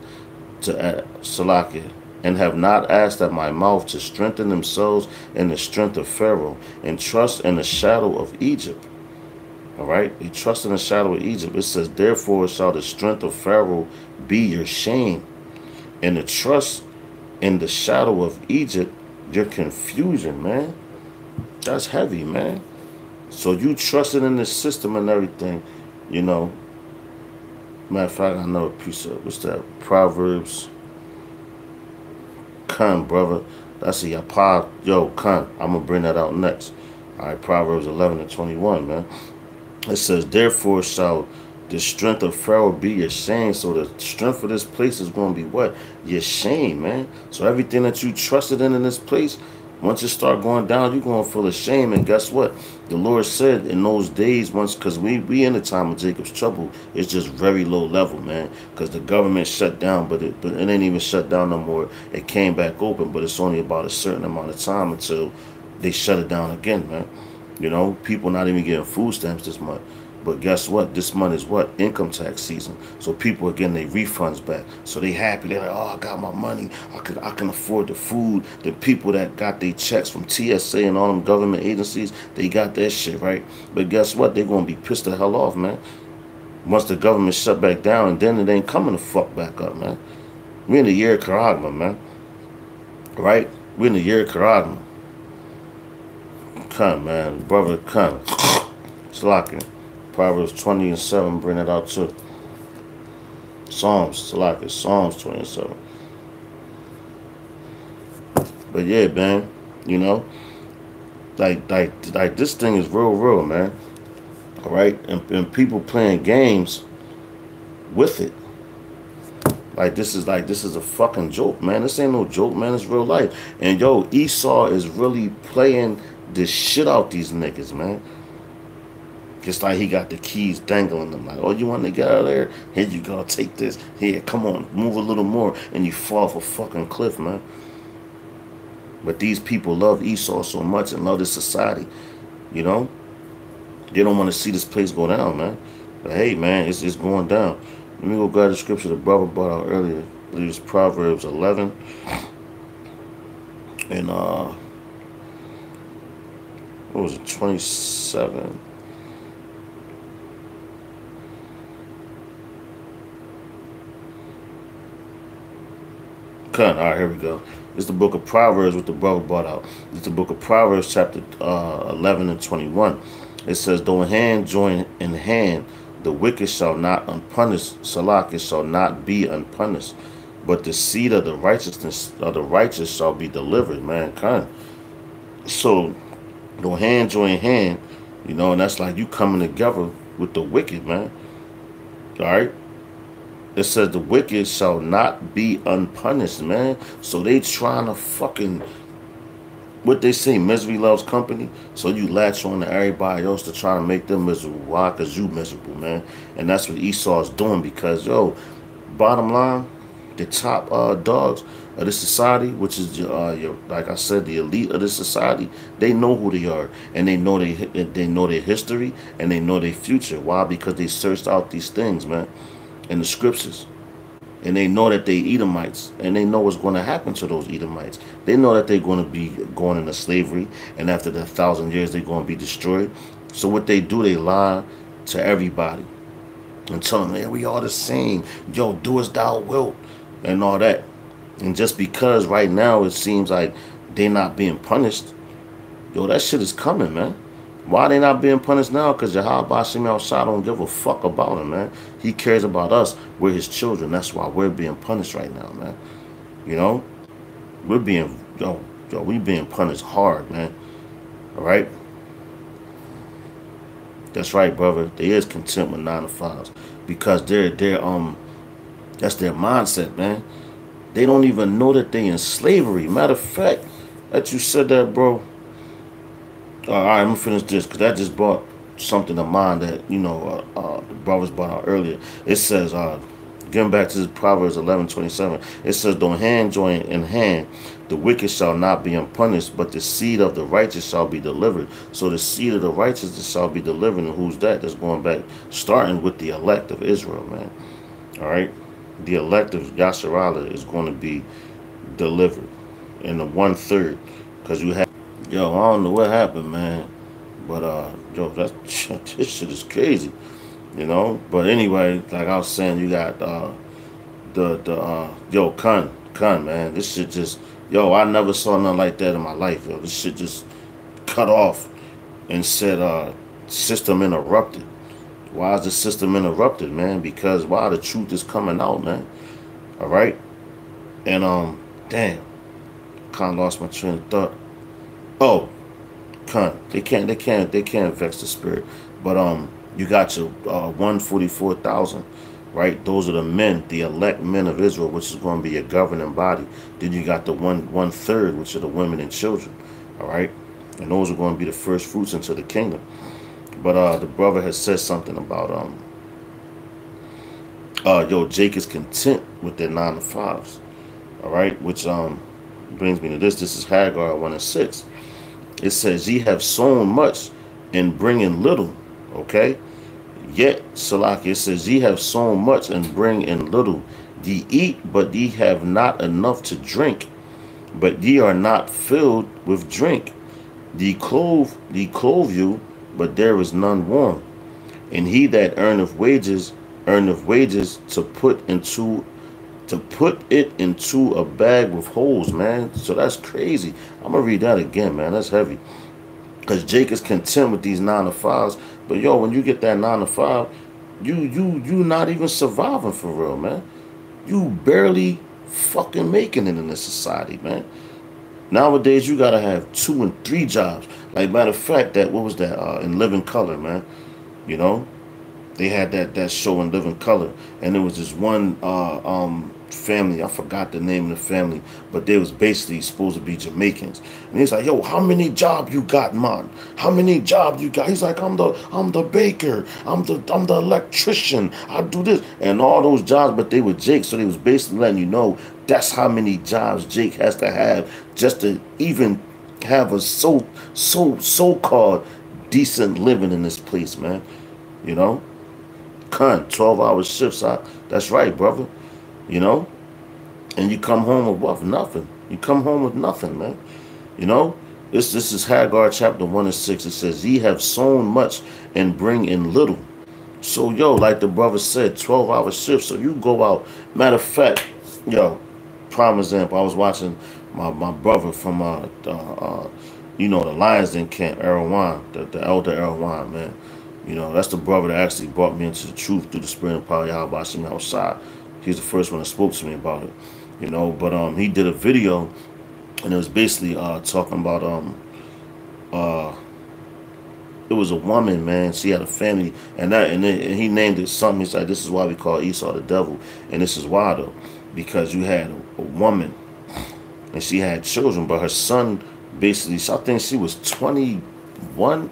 and have not asked at my mouth to strengthen themselves in the strength of Pharaoh and trust in the shadow of Egypt. All right? They trust in the shadow of Egypt. It says, therefore shall the strength of Pharaoh be your shame, and the trust in the shadow of Egypt your confusion, man. That's heavy, man. So you trusting in the system and everything, Matter of fact, I know a piece of, what's that? Proverbs. Con, brother. That's a yapah. Yo, con. I'm going to bring that out next. All right, Proverbs 11:21, man. It says, therefore shall the strength of Pharaoh be your shame. So the strength of this place is going to be what? Your shame, man. So everything that you trusted in this place, once it start going down, you're going to feel ashamed. And guess what? The Lord said in those days, because we in the time of Jacob's trouble, it's just very low level, man. Because the government shut down, but it ain't even shut down no more. It came back open, but it's only about a certain amount of time until they shut it down again, man. People not even getting food stamps this month. But guess what? This month is what? Income tax season. So people are getting their refunds back. So they happy. They're like, oh, I got my money. I can afford the food. The people that got their checks from TSA and all them government agencies, they got that shit, right? But guess what? They're going to be pissed the hell off, man. Once the government shut back down, and then it ain't coming the fuck back up, man. We're in the year of Karagma, man. Right? We're in the year of Karagma. Come, man. Brother, come. It's locking. Proverbs 20:7, bring that out too. Psalms 20:7. But yeah, man, like this thing is real, man. All right, and people playing games with it. Like this is a fucking joke, man. This ain't no joke, man. It's real life. And yo, Esau is really playing the shit out these niggas, man. Just like he got the keys dangling them. Like, oh, you want to get out of there? Here you go. Take this. Here, come on. Move a little more. And you fall off a fucking cliff, man. But these people love Esau so much and love this society. They don't want to see this place go down, man. But hey, man, it's going down. Let me go grab the scripture the brother brought out earlier. I believe it's Proverbs 11. And, what was it? 27. Cut. All right, here we go. It's the book of Proverbs, what the brother brought out. It's the book of Proverbs, chapter 11 and 21. It says, though hand join in hand, the wicked shall not unpunished, Salak, it shall not be unpunished. But the seed of the righteousness of the righteous shall be delivered, mankind. So, though hand join hand, you know, and that's like you coming together with the wicked, man. All right? It says the wicked shall not be unpunished, man. So they trying to fucking, what they say, misery loves company. So you latch on to everybody else to try to make them miserable. Why? Because you miserable, man. And that's what Esau is doing because, yo, bottom line, the top dogs of this society, which is your, like I said, the elite of this society, they know who they are, and they know their history, and they know their future. Why? Because they searched out these things, man, in the scriptures, and they know that they Edomites, and they know what's going to happen to those Edomites. They know that they're going to be going into slavery, and after the 1,000 years, they're going to be destroyed. So what they do, they lie to everybody and tell them, man, we all the same. Yo, do as thou wilt, and all that. And just because right now it seems like they're not being punished, yo, that shit is coming, man. Why they not being punished now? Because Yahweh Shem Shah don't give a fuck about him, man. He cares about us. We're his children. That's why we're being punished right now, man. You know? We're being, we being punished hard, man. All right? That's right, brother. There is contempt with 9 to 5s. Because they're that's their mindset, man. They don't even know that they in slavery. Matter of fact, that you said that, bro. All right, I'm gonna finish this because that just brought something to mind that, you know, the brothers brought out earlier. It says, getting back to this Proverbs 11:27, it says, "Don't hand join in hand, the wicked shall not be unpunished, but the seed of the righteous shall be delivered." So the seed of the righteous shall be delivered, and who's that? That's going back, starting with the elect of Israel, man. All right, the elect of Yasharala is going to be delivered in the 1/3, because you have. Yo, I don't know what happened, man, but yo, that this shit is crazy, you know. But anyway, like I was saying, you got yo, Kun, man, this shit just, yo, I never saw nothing like that in my life, yo. This shit just cut off and said system interrupted. Why is the system interrupted, man? Because why, the truth is coming out, man. All right, and damn, kind of lost my train of thought. Oh, they can't vex the spirit. But you got your 144,000, right? Those are the men, the elect men of Israel, which is going to be a governing body. Then you got the 1/3, which are the women and children, all right? And those are going to be the first fruits into the kingdom. But the brother has said something about yo, Jake is content with their 9 to 5s, all right? Which brings me to this. This is Hagar 1:6. It says, "Ye have sown much and bring in little." Okay? Yet, Salaki, it says, "Ye have sown much and bring in little. Ye eat, but ye have not enough to drink. But ye are not filled with drink. Ye clothe you, but there is none warm. And he that earneth wages to put it into a bag with holes," man. So that's crazy. I'm gonna read that again, man. That's heavy. Because Jake is content with these 9 to 5s. But yo, when you get that 9 to 5, you not even surviving for real, man. You barely fucking making it in this society, man. Nowadays you gotta have 2 and 3 jobs. Like, matter of fact, that, what was that? In Living Color, man. You know? They had that show in Living Color, and there was this one family. I forgot the name of the family, but they was basically supposed to be Jamaicans. And he's like, "Yo, how many jobs you got, man? How many jobs you got?" He's like, I'm the baker. I'm the electrician. I do this and all those jobs." But they were Jake, so they was basically letting you know that's how many jobs Jake has to have just to even have a so-called decent living in this place, man. You know. 12-hour shifts. That's right, brother. You know, and you come home with what? Nothing. You come home with nothing, man. You know, this is Hagar chapter 1:6. It says, "Ye have sown much and bring in little." So yo, like the brother said, 12-hour shifts. So you go out. Matter of fact, yo, prime example. I was watching my brother from you know, the Lions Den camp, Erwan, the elder Erwan, man. You know, that's the brother that actually brought me into the truth through the spirit and power of Yahweh Hashem outside. He's the first one that spoke to me about it. You know, but he did a video, and it was basically talking about it was a woman, man. She had a family, and he named it something. He said, "This is why we call Esau the devil," and this is why though, because you had a woman, and she had children, but her son basically, I think she was 21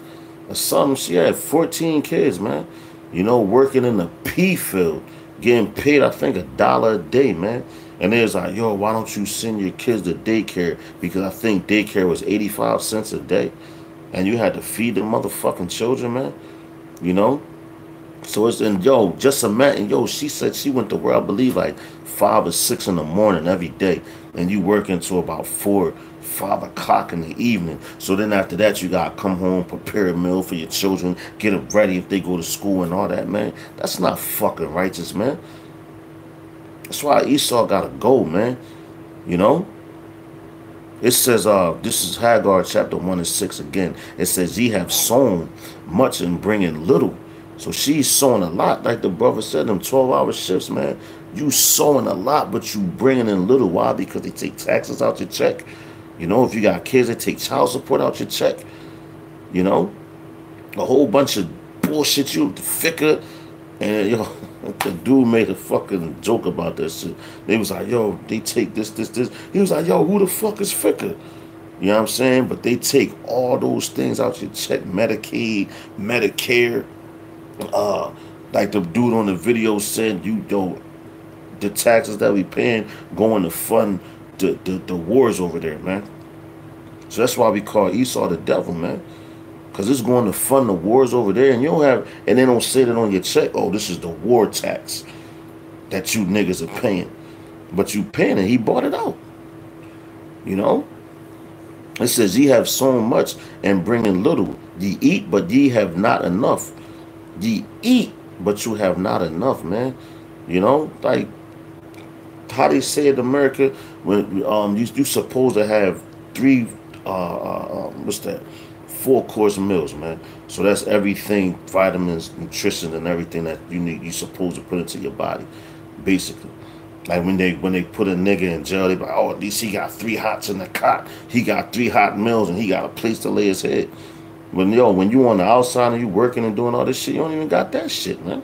or something. She had 14 kids, man. You know, working in the pea field, getting paid, I think, $1 a day, man. And they was like, yo, why don't you send your kids to daycare? Because I think daycare was 85 cents a day. And you had to feed the motherfucking children, man. You know? So it's, and yo, just imagine, yo, she said she went to work, I believe, like 5 or 6 in the morning every day. And you work until about 4, 5 o'clock in the evening. So then after that, you got to come home, prepare a meal for your children, get them ready if they go to school and all that, man. That's not fucking righteous, man. That's why Esau got to go, man. You know? It says, this is Hagar chapter 1 and 6 again. It says, ye have sown much and bringing little. So she's sowing a lot, like the brother said, them 12-hour shifts, man. You sowing a lot, but you bringing in little. Why? Because they take taxes out your check. You know, if you got kids, they take child support out your check. You know, a whole bunch of bullshit. You thicker, and yo, the dude made a fucking joke about that shit. They was like, yo, they take this. He was like, yo, who the fuck is thicker? You know what I'm saying? But they take all those things out your check, Medicaid, Medicare. Like the dude on the video said, the taxes that we paying going to fund the wars over there, man. So that's why we call Esau the devil, man. Because it's going to fund the wars over there, and you don't have, and they don't say that on your check. Oh, this is the war tax that you niggas are paying, but you paying it. He bought it out. You know. It says, ye have sown much and bringing little. Ye eat, but ye have not enough. Ye eat, but you have not enough, man. You know, like how they say in America, when you supposed to have 3 what's that, 4-course meals, man. So that's everything, vitamins, nutrition, and everything that you need. You supposed to put into your body, basically. Like when they put a nigga in jail, they be like, oh, at least he got 3 hots in the cot. He got 3 hot meals, and he got a place to lay his head. When you on the outside and you working and doing all this shit, you don't even got that shit, man.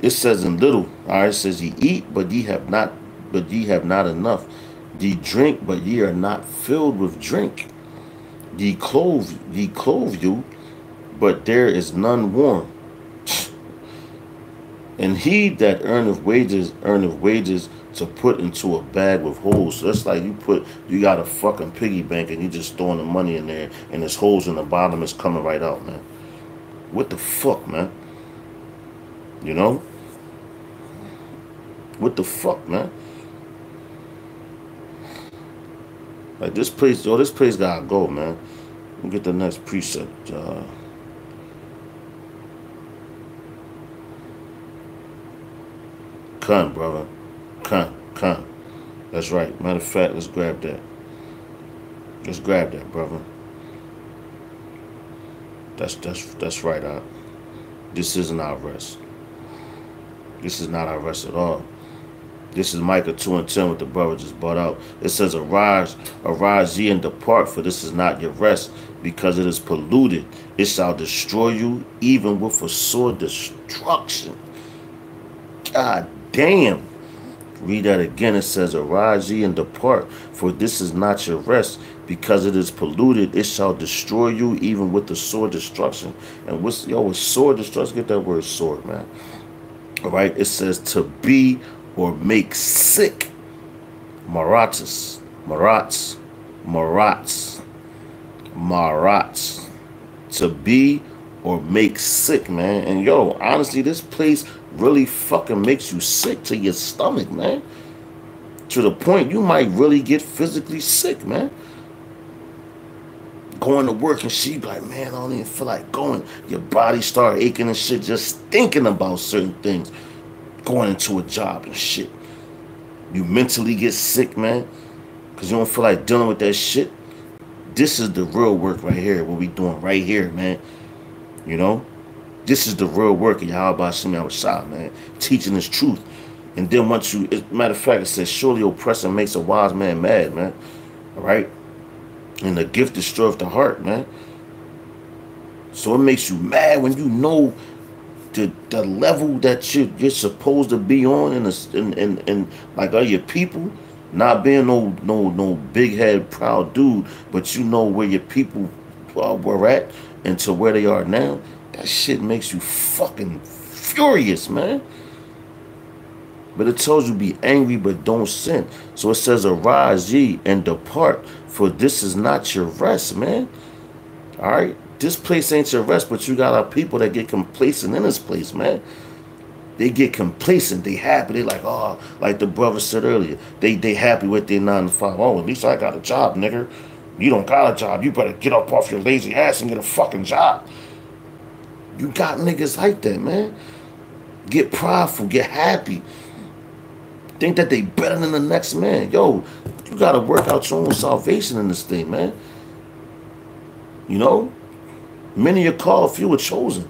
It says in little, all right, it says ye eat, but ye have not enough. Ye drink, but ye are not filled with drink. Ye clothe you, but there is none warm. And he that earneth wages to put into a bag with holes. So that's like you got a fucking piggy bank and you just throwing the money in there and there's holes in the bottom, it's coming right out, man. What the fuck, man? You know? What the fuck, man? Like this place gotta go, man. Let me get the next precept. Con, brother. Con. That's right. Matter of fact, let's grab that. Let's grab that, brother. That's right, This isn't our rest. This is not our rest at all. This is Micah 2 and 10, what the brother just brought out. It says, arise ye and depart, for this is not your rest, because it is polluted. It shall destroy you, even with a sore destruction. God damn. Read that again. It says, arise ye and depart, for this is not your rest, because it is polluted. It shall destroy you, even with the sore destruction. And with sore destruction, get that word sword, man. All right. It says to be or make sick. Marats. To be or make sick, man. And yo, honestly, this place really fucking makes you sick to your stomach, man. To the point you might really get physically sick, man. Going to work and she be like, man, I don't even feel like going. Your body start aching and shit just thinking about certain things. Going into a job and shit. You mentally get sick, man, because you don't feel like dealing with that shit. This is the real work right here, what we doing right here, man. You know? This is the real work of Yahweh Shemi Awashah, man. Teaching this truth. And then once you, matter of fact, it says, surely oppression makes a wise man mad, man. All right? And the gift destroys the heart, man. So it makes you mad when you know the level that you're supposed to be on in like are your people, not being no big head proud dude, but you know where your people were at and to where they are now. That shit makes you fucking furious, man. But it tells you be angry but don't sin. So it says arise ye and depart, for this is not your rest, man. All right, this place ain't your rest, but you got our people that get complacent in this place, man. They get complacent. They happy. They like, oh, like the brother said earlier. They happy with their 9 to 5. Oh, at least I got a job, nigga. You don't got a job. You better get up off your lazy ass and get a fucking job. You got niggas like that, man. Get prideful. Get happy. Think that they better than the next man. Yo, you got to work out your own salvation in this thing, man. You know? Many are called, few are chosen.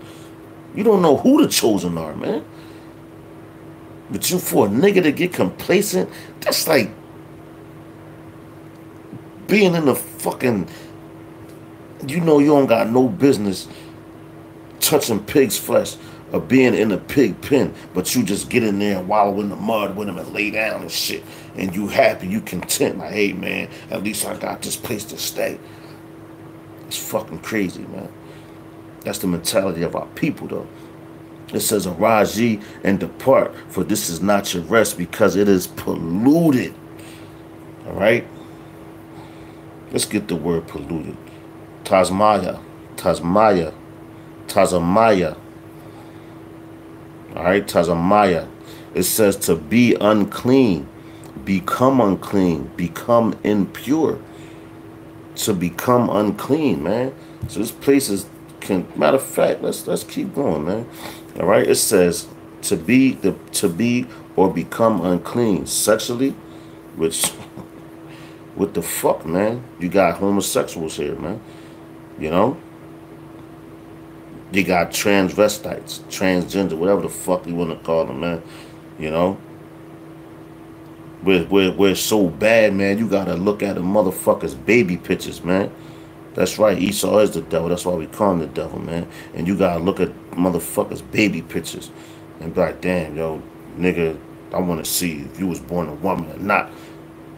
You don't know who the chosen are, man. But you, for a nigga to get complacent, that's like being in the fucking, you know you don't got no business touching pig's flesh or being in a pig pen, but you just get in there and wallow in the mud with them and lay down and shit, and you happy, you content, like, hey man, at least I got this place to stay. It's fucking crazy, man. That's the mentality of our people, though. It says, arise ye and depart, for this is not your rest, because it is polluted. All right? Let's get the word polluted. Tasmaya. Tasmaya. Tazamaya. All right? Tazamaya. It says to be unclean, become unclean, become impure. To become unclean, man. So this place is, matter of fact, let's keep going, man. All right, it says to be or become unclean sexually, which what the fuck, man? You got homosexuals here, man. You know, you got transvestites, transgender, whatever the fuck you want to call them, man. You know, we're so bad, man. You gotta look at the motherfuckers' baby pictures, man. That's right, Esau is the devil. That's why we call him the devil, man. And you gotta look at motherfuckers' baby pictures and be like, damn, yo, nigga, I want to see if you was born a woman or not.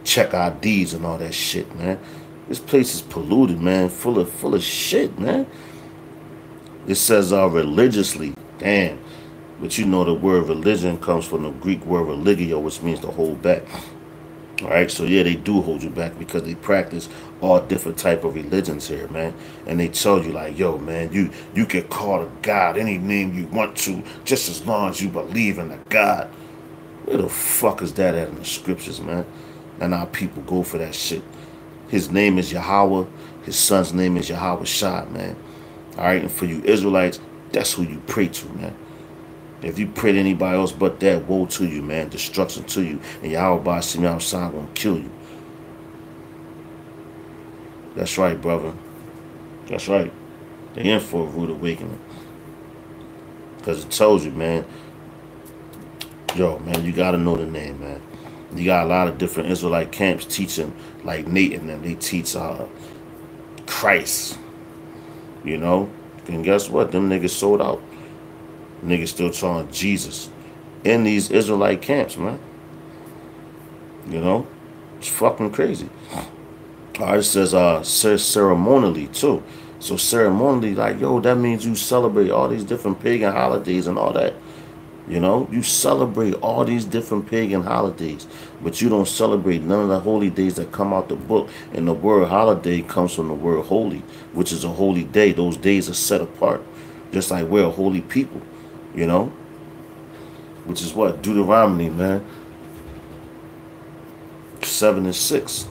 Check IDs and all that shit, man. This place is polluted, man, full of shit, man. It says religiously, damn. But you know the word religion comes from the Greek word religio, which means to hold back. All right, so yeah, they do hold you back because they practice all different type of religions here, man. And they tell you like, yo, man, you can call a God any name you want to, just as long as you believe in a God. Where the fuck is that at in the scriptures, man? And our people go for that shit. His name is Yahweh. His son's name is Yahweh Shah, man. All right, and for you Israelites, that's who you pray to, man. If you pray to anybody else but that, woe to you, man. Destruction to you. And Yahweh Shemi Awashah gonna kill you. That's right, brother. That's right. They're in for a rude awakening. Because it tells you, man. Yo, man, you gotta know the name, man. You got a lot of different Israelite camps teaching, like Nate and them. They teach Christ. You know? And guess what? Them niggas sold out. Niggas still trying Jesus in these Israelite camps, man. You know, it's fucking crazy. All right, it says ceremonially too. So ceremonially, like, yo, that means you celebrate all these different pagan holidays and all that. You know, you celebrate all these different pagan holidays, but you don't celebrate none of the holy days that come out the book. And the word holiday comes from the word holy, which is a holy day. Those days are set apart, just like we're a holy people. You know, which is what? Deuteronomy, man. 7 and 6.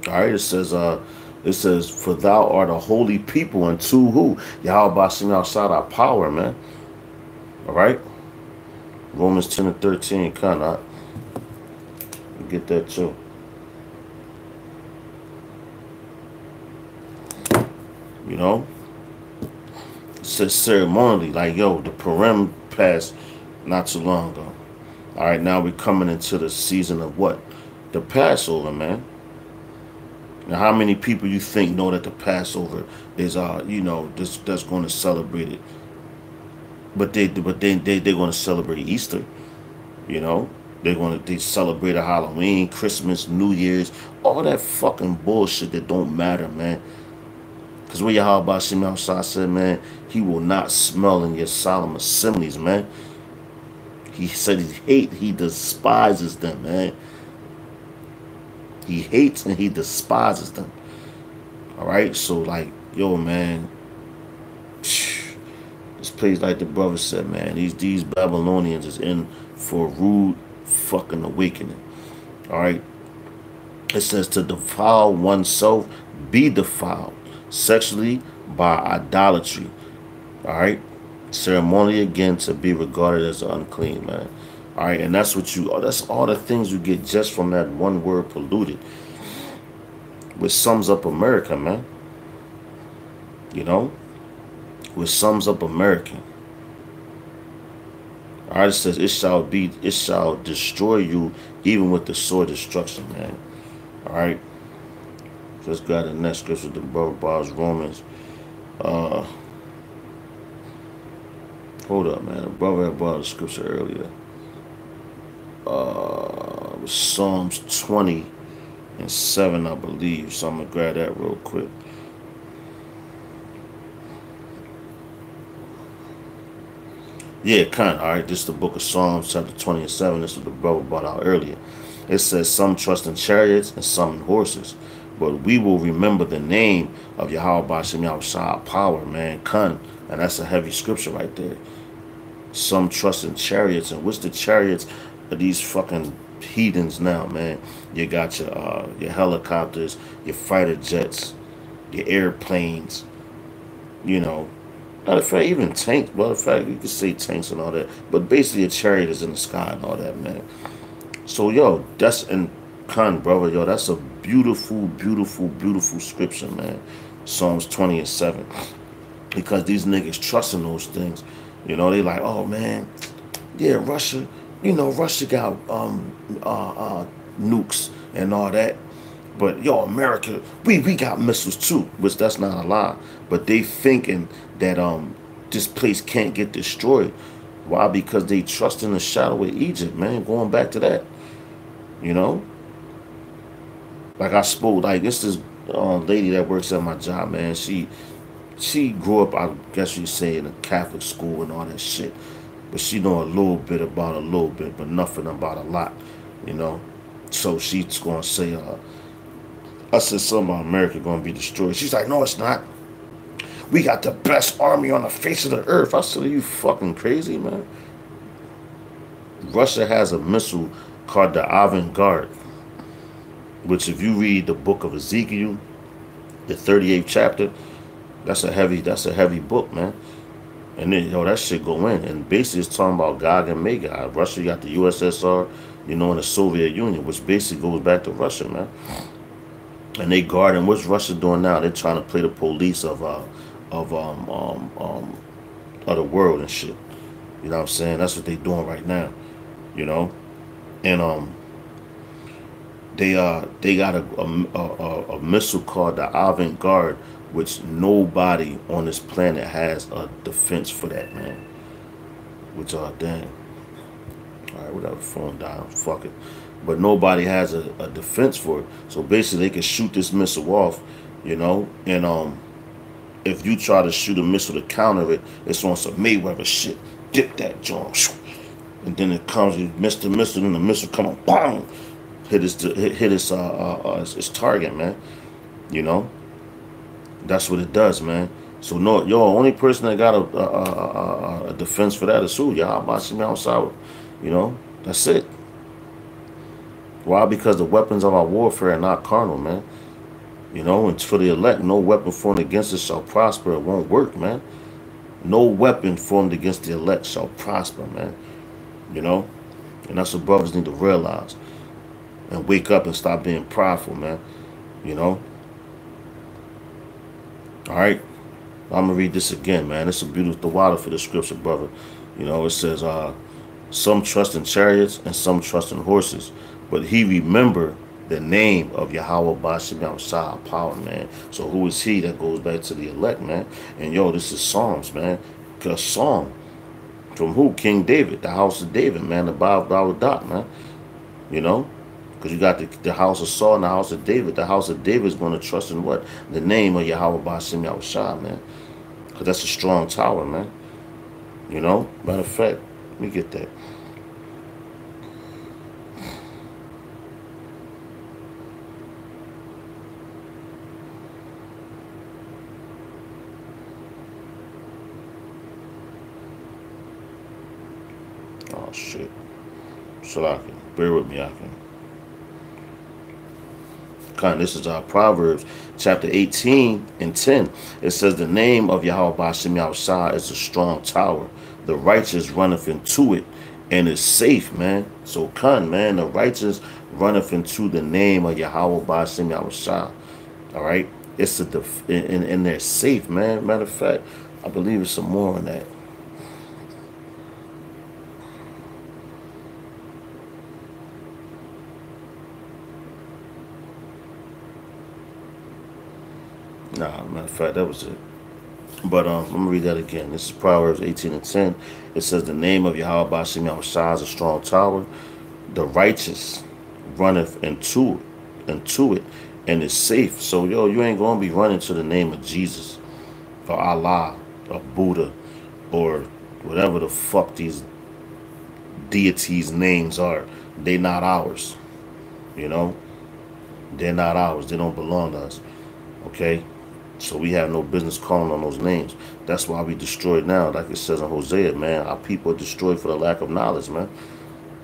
All right, it says, for thou art a holy people unto who? Yahweh Shemi Awashah our power, man. All right. Romans 10 and 13, kind of. Get that too. You know? It says ceremonially, like, yo, the Purim passed not too long ago. All right, now we're coming into the season of what? The Passover, man. Now, how many people you think know that the Passover is, that's going to celebrate it? But they're going to celebrate Easter. You know, they celebrate a Halloween, Christmas, New Year's, all that fucking bullshit that don't matter, man. Because when Yahweh Shem outside said, man, he will not smell in your solemn assemblies, man. He said he despises them, man. He hates and he despises them. All right, so like, yo, man, this place, like the brother said, man, these Babylonians is in for a rude fucking awakening. All right, it says to defile oneself, be defiled sexually by idolatry. All right, ceremonially again to be regarded as unclean, man. All right, and that's all the things you get just from that one word, polluted, which sums up America, man. You know, which sums up American. All right, it says it shall destroy you even with the sword destruction, man. All right, let's go to the next scripture. The brother bars Romans. Hold up, man. The brother had brought the scripture earlier. It was Psalms 20 and 7, I believe. So I'm gonna grab that real quick. Yeah, kind of. All right, this is the book of Psalms, chapter 20 and 7. This is what the brother brought out earlier. It says, some trust in chariots and some in horses, but we will remember the name of Yahweh B'Shem Yahushua power, man. Kun. And that's a heavy scripture right there. Some trust in chariots. And what's the chariots of these fucking heathens now, man? You got your helicopters, your fighter jets, your airplanes, you know. Matter of fact, even tanks. Matter of fact, you could say tanks and all that. But basically, a chariot is in the sky and all that, man. So, yo, that's in Khan, brother. Yo, that's a beautiful, beautiful, beautiful scripture, man. Psalms 20 and 7. Because these niggas trust in those things. You know, they like, oh, man, yeah, Russia, you know, Russia got nukes and all that. But, yo, America, we got missiles, too. Which that's not a lie. But they thinking that this place can't get destroyed. Why? Because they trust in the shadow of Egypt, man. Going back to that. You know? Like I spoke, like this lady that works at my job, man. She grew up, I guess you'd say, in a Catholic school and all that shit. But she know a little bit about a little bit, but nothing about a lot, you know? So she's going to say, I said something about America going to be destroyed. She's like, no, it's not. We got the best army on the face of the earth. I said, are you fucking crazy, man? Russia has a missile called the Avant-Garde, which if you read the book of Ezekiel, the 38th chapter, that's a heavy book, man. And then, that shit go in. And basically it's talking about Gog and Magog. Russia got the USSR, you know, and the Soviet Union, which basically goes back to Russia, man. And they guard, and what's Russia doing now? They're trying to play the police of the world and shit. You know what I'm saying? That's what they're doing right now. You know? And they got a missile called the Avant-Garde, which nobody on this planet has a defense for that, man. Which damn. Alright, whatever, phone died, fuck it. But nobody has a defense for it. So basically they can shoot this missile off, you know, and if you try to shoot a missile to counter it, it's on some Mayweather shit. Dip that joint. And then it comes, you miss the missile, and the missile come on, bang, hit its target, man. You know? That's what it does, man. So no, only person that got a defense for that is who? Y'all watching me outside. You know? That's it. Why? Because the weapons of our warfare are not carnal, man. You know, and for the elect, no weapon formed against us shall prosper. It won't work, man. No weapon formed against the elect shall prosper, man. you know? And that's what brothers need to realize and wake up and stop being prideful, man, you know? All right? I'm going to read this again, man. It's a beautiful water for the scripture, brother. You know, it says, some trust in chariots and some trust in horses, but he remember the name of Yahweh Bashim Yahushua power, man. So who is he? That goes back to the elect, man. And yo, this is Psalms, man. A song from who? King David, the house of David, man. The Bible dot, man. You know? Because you got the house of Saul and the house of David. The house of David is going to trust in what? The name of Yahweh Bashim Yahushua, man. Because that's a strong tower, man. You know? Matter of fact, let me get that. Oh, shit. Salakia. Bear with me, Akin. This is Proverbs chapter 18 and 10. It says, the name of Yahweh Bashim Yahushua is a strong tower. The righteous runneth into it and is safe, man. So, man, the righteous runneth into the name of Yahweh Bashim Yahushua. All right? It's and they're safe, man. Matter of fact, I believe there's some more on that. Nah, matter of fact, that was it. But let me read that again. This is Proverbs 18 and 10. It says, the name of Yahweh Bashim Yahushua is a strong tower. The righteous runneth into it, and is safe. So, yo, you ain't going to be running to the name of Jesus or Allah or Buddha or whatever the fuck these deities' names are. They not ours. You know? They're not ours. They don't belong to us. Okay? So we have no business calling on those names. That's why we destroyed now. Like it says in Hosea, man, our people are destroyed for the lack of knowledge, man.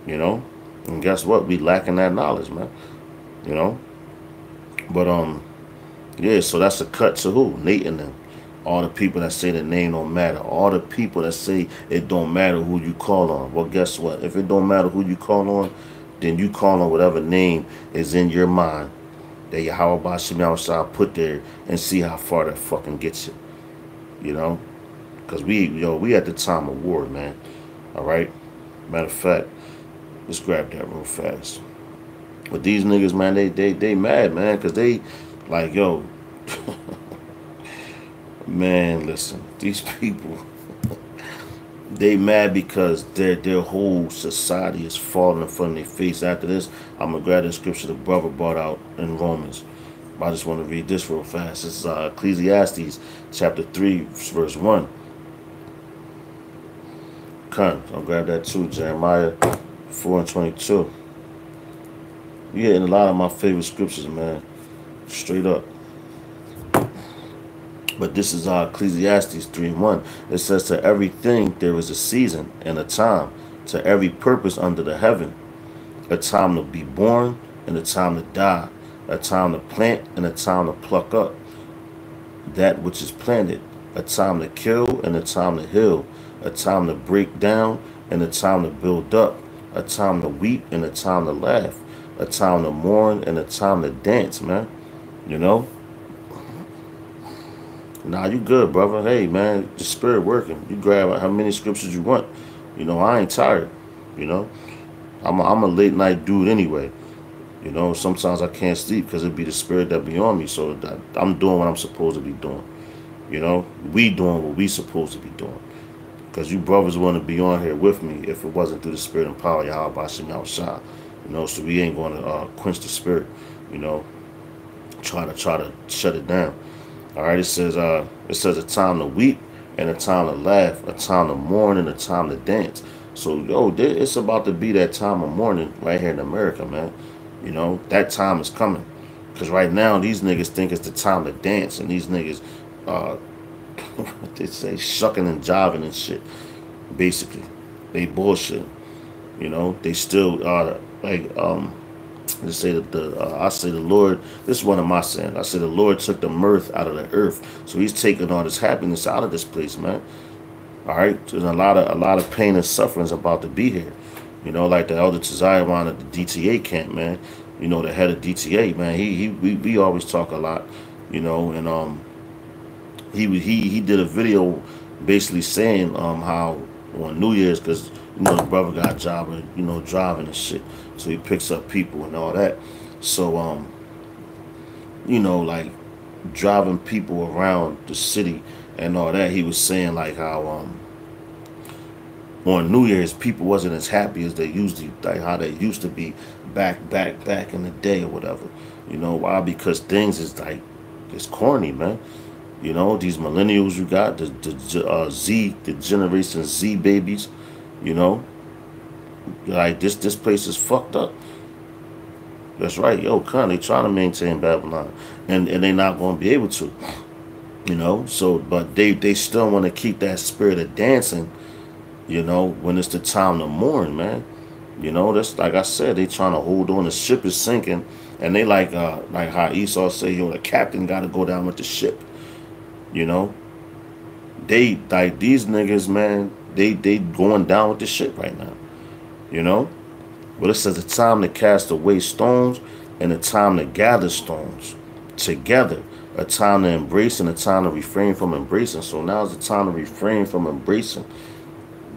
You know? And guess what? We lacking that knowledge, man. You know? But, yeah, so that's a cut to who? Nate and them. All the people that say the name don't matter. All the people that say it don't matter who you call on. Well, guess what? If it don't matter who you call on, then you call on whatever name is in your mind that Yahweh Bashim Yahushua put there and see how far that fucking gets you. You know? Because we at the time of war, man. All right? Matter of fact, let's grab that real fast. But these niggas, man, they mad, man, because they, like, yo, man, listen, these people, they mad because their whole society is falling in front of their face. After this, I'm going to grab the scripture the brother brought out in Romans. I just want to read this real fast. This is Ecclesiastes chapter 3, verse 1. I'll grab that too. Jeremiah 4 and 22. You're getting a lot of my favorite scriptures, man. Straight up. But this is Ecclesiastes 3 and 1. It says, to everything there is a season and a time, to every purpose under the heaven. A time to be born and a time to die. A time to plant and a time to pluck up that which is planted. A time to kill and a time to heal. A time to break down and a time to build up. A time to weep and a time to laugh. A time to mourn and a time to dance, man. You know? Nah, you good, brother. Hey, man, the spirit working. You grab how many scriptures you want. You know, I ain't tired. You know? I'm a late night dude anyway. You know, sometimes I can't sleep because it be the spirit that be on me. So that I'm doing what I'm supposed to be doing. You know? We doing what we supposed to be doing. Because you brothers want to be on here with me if it wasn't through the spirit and power of Yahweh Bashim Yahushua. You know, so we ain't going to quench the spirit. You know, try to shut it down. All right, it says a time to weep and a time to laugh, a time to mourn and a time to dance. So, yo, it's about to be that time of mourning right here in America, man. You know, that time is coming. Because right now, these niggas think it's the time to dance. And these niggas, they say shucking and jiving and shit. Basically, they bullshit. You know, they still they say that I say the Lord, this is one of my sayings. I say the Lord took the mirth out of the earth. So he's taking all this happiness out of this place, man. All right. There's a lot of pain and suffering is about to be here. You know, like the elder Tazion at the DTA camp, man. You know, the head of DTA, man. We always talk a lot, you know, and he did a video basically saying how on New Year's, because you know the brother got a job of, you know, driving and shit, so he picks up people and all that. So you know, like driving people around the city and all that, he was saying like how on New Year's people wasn't as happy as they used to, like how they used to be back in the day or whatever. You know why? Because things is like, it's corny, man. You know, these millennials you got, the Generation Z babies, you know, like this place is fucked up. That's right, yo, they trying to maintain Babylon, and they not going to be able to, you know. So, but they still want to keep that spirit of dancing, you know, when it's the time to mourn, man. You know, that's like I said, they trying to hold on. The ship is sinking, and they like how Esau say, yo, the captain got to go down with the ship. You know, they like these niggas, man. They going down with the ship right now. You know, but it says a time to cast away stones and a time to gather stones together. A time to embrace and a time to refrain from embracing. So now is the time to refrain from embracing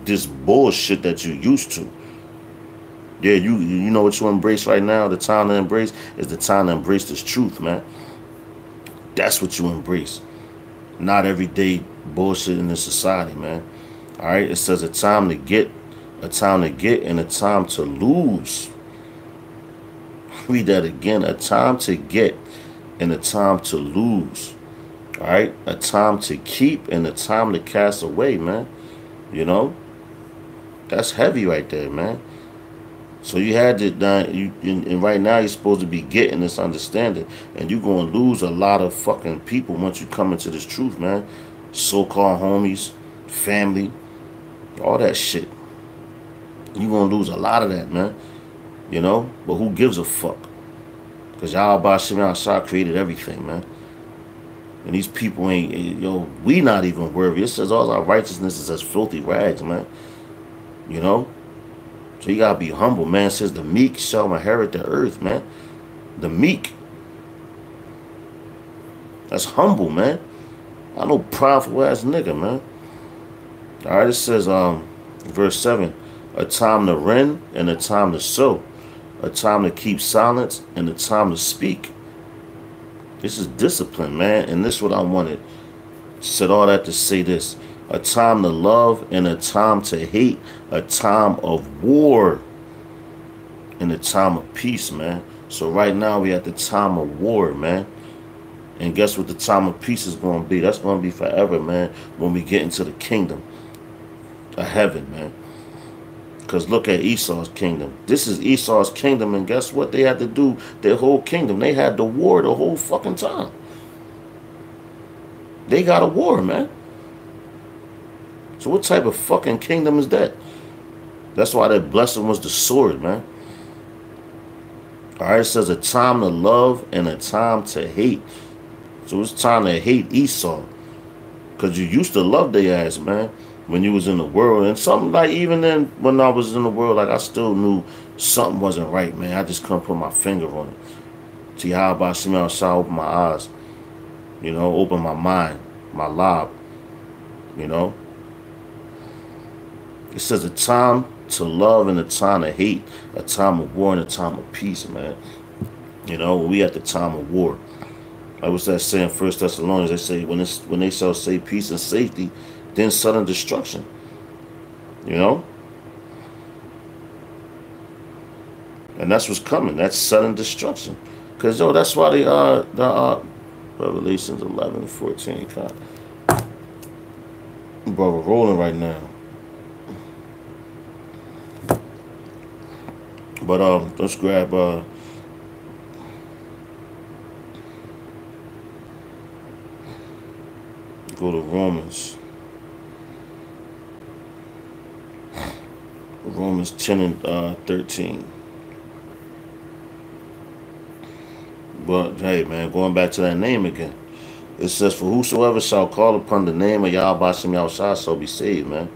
this bullshit that you used to. Yeah, you know what you embrace right now? The time to embrace is the time to embrace this truth, man. That's what you embrace. Not everyday bullshit in this society, man. All right, it says a time to get, and a time to lose. Read that again. A time to get and a time to lose. All right, a time to keep and a time to cast away, man. You know, that's heavy right there, man. So you had to, and right now you're supposed to be getting this understanding, and you're going to lose a lot of fucking people once you come into this truth, man. So-called homies, family, all that shit. You're going to lose a lot of that, man. You know? But who gives a fuck? Because Yahweh Shem Shah created everything, man. And these people ain't, yo, we not even worthy. It says all our righteousness is as filthy rags, man. You know? So you gotta be humble, man. It says the meek shall inherit the earth, man. The meek. That's humble, man. I know prideful ass nigga, man. Alright, it says verse 7, a time to rend and a time to sow, a time to keep silence and a time to speak. This is discipline, man, and this is what I wanted. Said all that to say this. A time to love and a time to hate, a time of war and a time of peace, man. So right now we at the time of war, man. And guess what the time of peace is going to be? That's going to be forever, man, when we get into the kingdom of heaven, man. Because look at Esau's kingdom. This is Esau's kingdom, and guess what? They had to do their whole kingdom. They had the war the whole fucking time. They got a war, man. So what type of fucking kingdom is that? That's why that blessing was the sword, man. Alright, it says a time to love and a time to hate. So it's time to hate Esau. Because you used to love their ass, man, when you was in the world. And something like, even then, when I was in the world, like I still knew something wasn't right, man. I just couldn't put my finger on it. See how about Shemel Shah open my eyes. You know, open my mind, my lob. You know. It says a time to love and a time to hate, a time of war and a time of peace, man. You know, we at the time of war. I was that saying First Thessalonians, they say when they shall say peace and safety, then sudden destruction. You know? And that's what's coming. That's sudden destruction. Because, yo, that's why the Revelations 11:14. Bro, we're rolling right now. But let's grab go to Romans 10 and 13. But hey, man, going back to that name again, it says, for whosoever shall call upon the name of Yahweh Shem Shah shall be saved, man.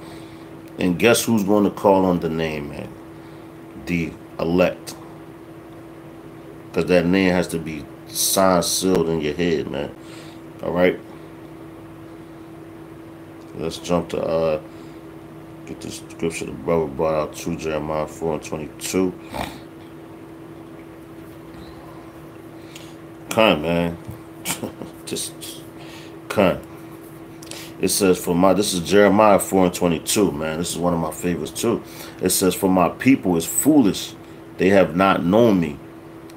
And guess who's going to call on the name, man? the elect. Because that name has to be signed, sealed in your head, man. Alright? Let's jump to get the scripture the brother brought out to Jeremiah 4:22. Come, man. Just come. It says, this is Jeremiah 4:22, man. This is one of my favorites too. It says, for my people is foolish. They have not known me.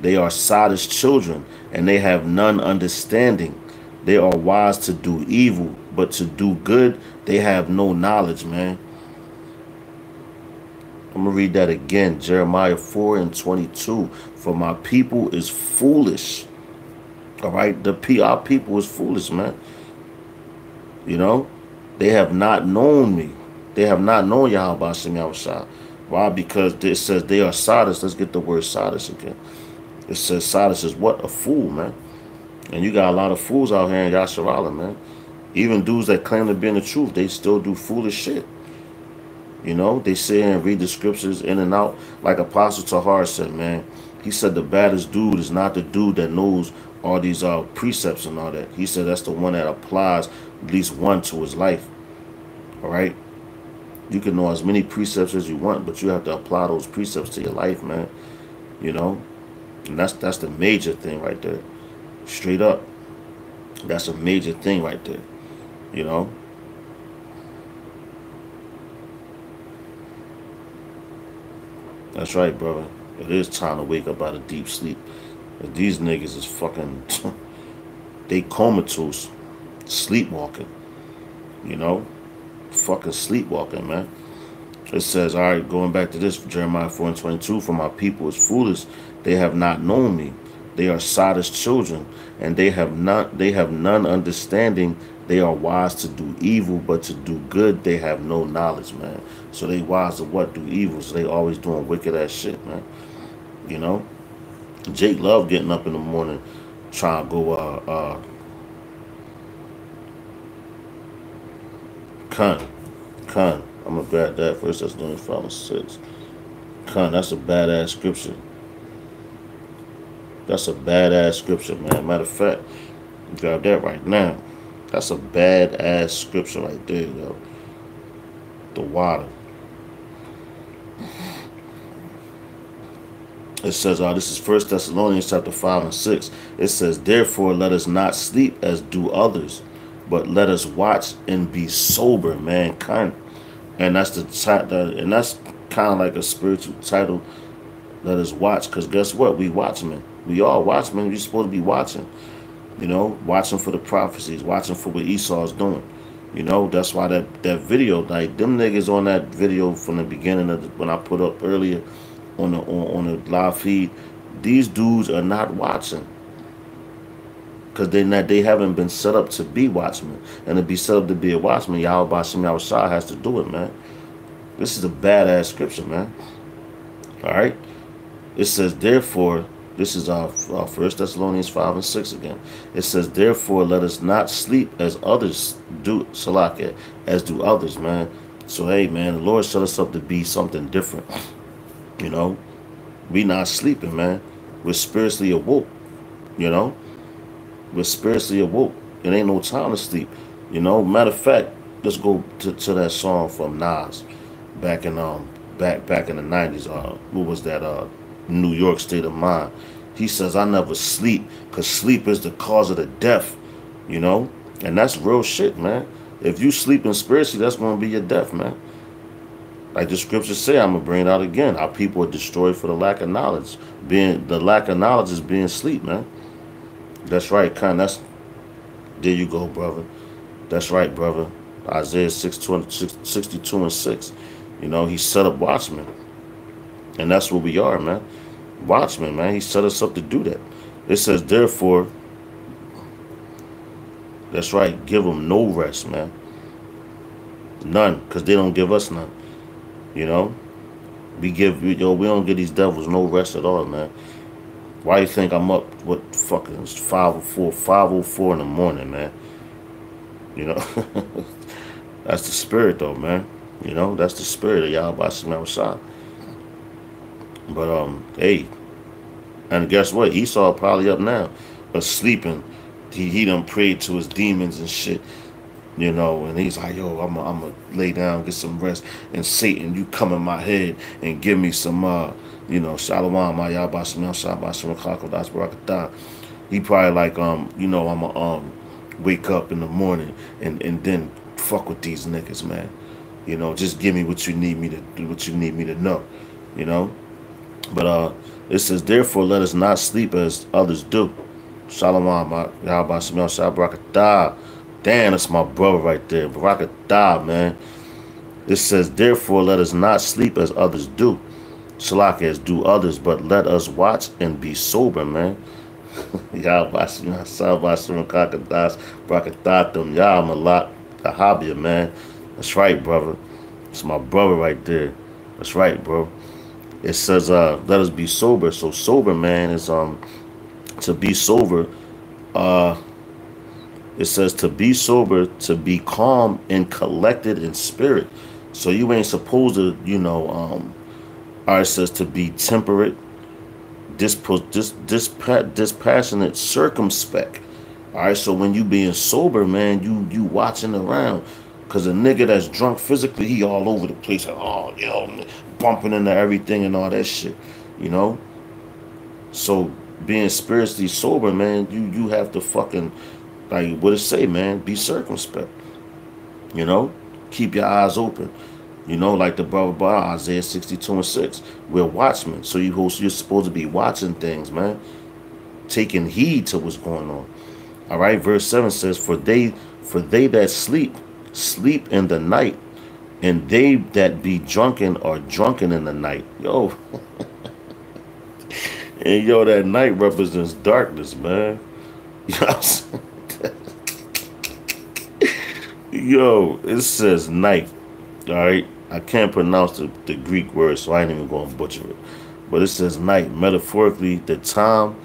They are sottish children, and they have none understanding. They are wise to do evil, but to do good, they have no knowledge, man. I'm going to read that again. Jeremiah 4:22. For my people is foolish. All right? Our people is foolish, man. You know? They have not known me. They have not known Yahweh Shem Yahushua. Why? Because it says they are sottish. Let's get the word sottish again. It says sottish is what? A fool, man. And you got a lot of fools out here in Yasharala, man. Even dudes that claim to be in the truth, they still do foolish shit. You know, they sit here and read the scriptures in and out. Like Apostle Tahar said, man. He said the baddest dude is not the dude that knows all these precepts and all that. He said that's the one that applies at least one to his life. All right? You can know as many precepts as you want, but you have to apply those precepts to your life, man. You know? And that's the major thing right there. Straight up. That's a major thing right there. You know? That's right, brother. It is time to wake up out of deep sleep. But these niggas is fucking... they comatose. Sleepwalking. You know? Fucking sleepwalking, man. It says, all right, going back to this, Jeremiah 4:22, for my people is foolish. They have not known me. They are sottish children, and they have none understanding. They are wise to do evil, but to do good they have no knowledge, man. So they wise to what? Do evil. So they always doing wicked ass shit, man. You know? Jake love getting up in the morning trying to go Con. I'm gonna grab that first. That's only 5:6. Con, that's a badass scripture. That's a badass scripture, man. Matter of fact, grab that right now. That's a badass scripture right there, yo. The water. It says, this is 1 Thessalonians chapter 5 and 6. It says, therefore let us not sleep as do others, but let us watch and be sober, mankind. And that's and that's kind of like a spiritual title. Let us watch, because guess what? We watchmen. We all watchmen. We're supposed to be watching. You know, watching for the prophecies, watching for what Esau's doing. You know, that's why that video, like them niggas on that video from the beginning of when I put up earlier on the live feed, these dudes are not watching. Because they haven't been set up to be watchmen. And to be set up to be a watchman, Yahweh Shem Yahushua has to do it, man. This is a badass scripture, man. Alright? It says, therefore, this is our 1 Thessalonians 5 and 6 again. It says, therefore, let us not sleep as others do, Salakia, as do others, man. So, hey, man, the Lord set us up to be something different. You know? We not sleeping, man. We're spiritually awoke. You know? We're spiritually awoke. It ain't no time to sleep. You know? Matter of fact, let's go to that song from Nas back in back in the 90s. What was that? New York State of Mind. He says, I never sleep because sleep is the cause of the death. You know? And that's real shit, man. If you sleeping spiritually, that's going to be your death, man. Like the scriptures say, I'm going to bring it out again. Our people are destroyed for the lack of knowledge. The lack of knowledge is being sleep, man. That's right, there you go, brother. That's right, brother. Isaiah 62 and 6. You know, he set up watchmen. And that's what we are, man. Watchmen, man. He set us up to do that. It says, therefore, that's right, give them no rest, man. None, because they don't give us none. You know? We don't give these devils no rest at all, man. Why you think I'm up, what, fucking, it's 5:04 in the morning, man? You know? That's the spirit, though, man. You know? That's the spirit of Yahweh Shem Yahushua. But hey, and guess what? Esau probably up now, but sleeping. He done prayed to his demons and shit. You know, and he's like, yo, I'm lay down, get some rest. And Satan, you come in my head and give me some, shalom, my yabashim, shabashim, kakodas, barakatah. He probably like, I'ma wake up in the morning and then fuck with these niggas, man. You know, just give me what you need me to do, what you need me to know, you know. But it says, therefore, let us not sleep as others do. Shalom, yabashim, shabashim, damn, that's my brother right there. Barakatah, man. It says, therefore, let us not sleep as others do. Shalak as do others, but let us watch and be sober, man. Y'all watching Kakadas, Brakatatum, y'all Malak, Kahabia, man. That's right, brother. It's my brother right there. That's right, bro. It says, let us be sober. So sober, man, is to be sober, it says to be sober, to be calm and collected in spirit. So you ain't supposed to, it says to be temperate, dispassionate, circumspect. All right, so when you being sober, man, you watching around. Because a nigga that's drunk physically, he all over the place, like, bumping into everything and all that shit, you know? So being spiritually sober, man, you have to fucking, like what it say, man, be circumspect. You know, keep your eyes open. You know, like the brother by Isaiah 62:6. We're watchmen, so you're supposed to be watching things, man, taking heed to what's going on. All right, verse 7 says, For they that sleep in the night, and they that be drunken are drunken in the night. Yo, and yo, that night represents darkness, man. You know what I'm saying? Yo, it says night. All right, I can't pronounce the Greek word, so I ain't even going to butcher it. But it says night, metaphorically, the time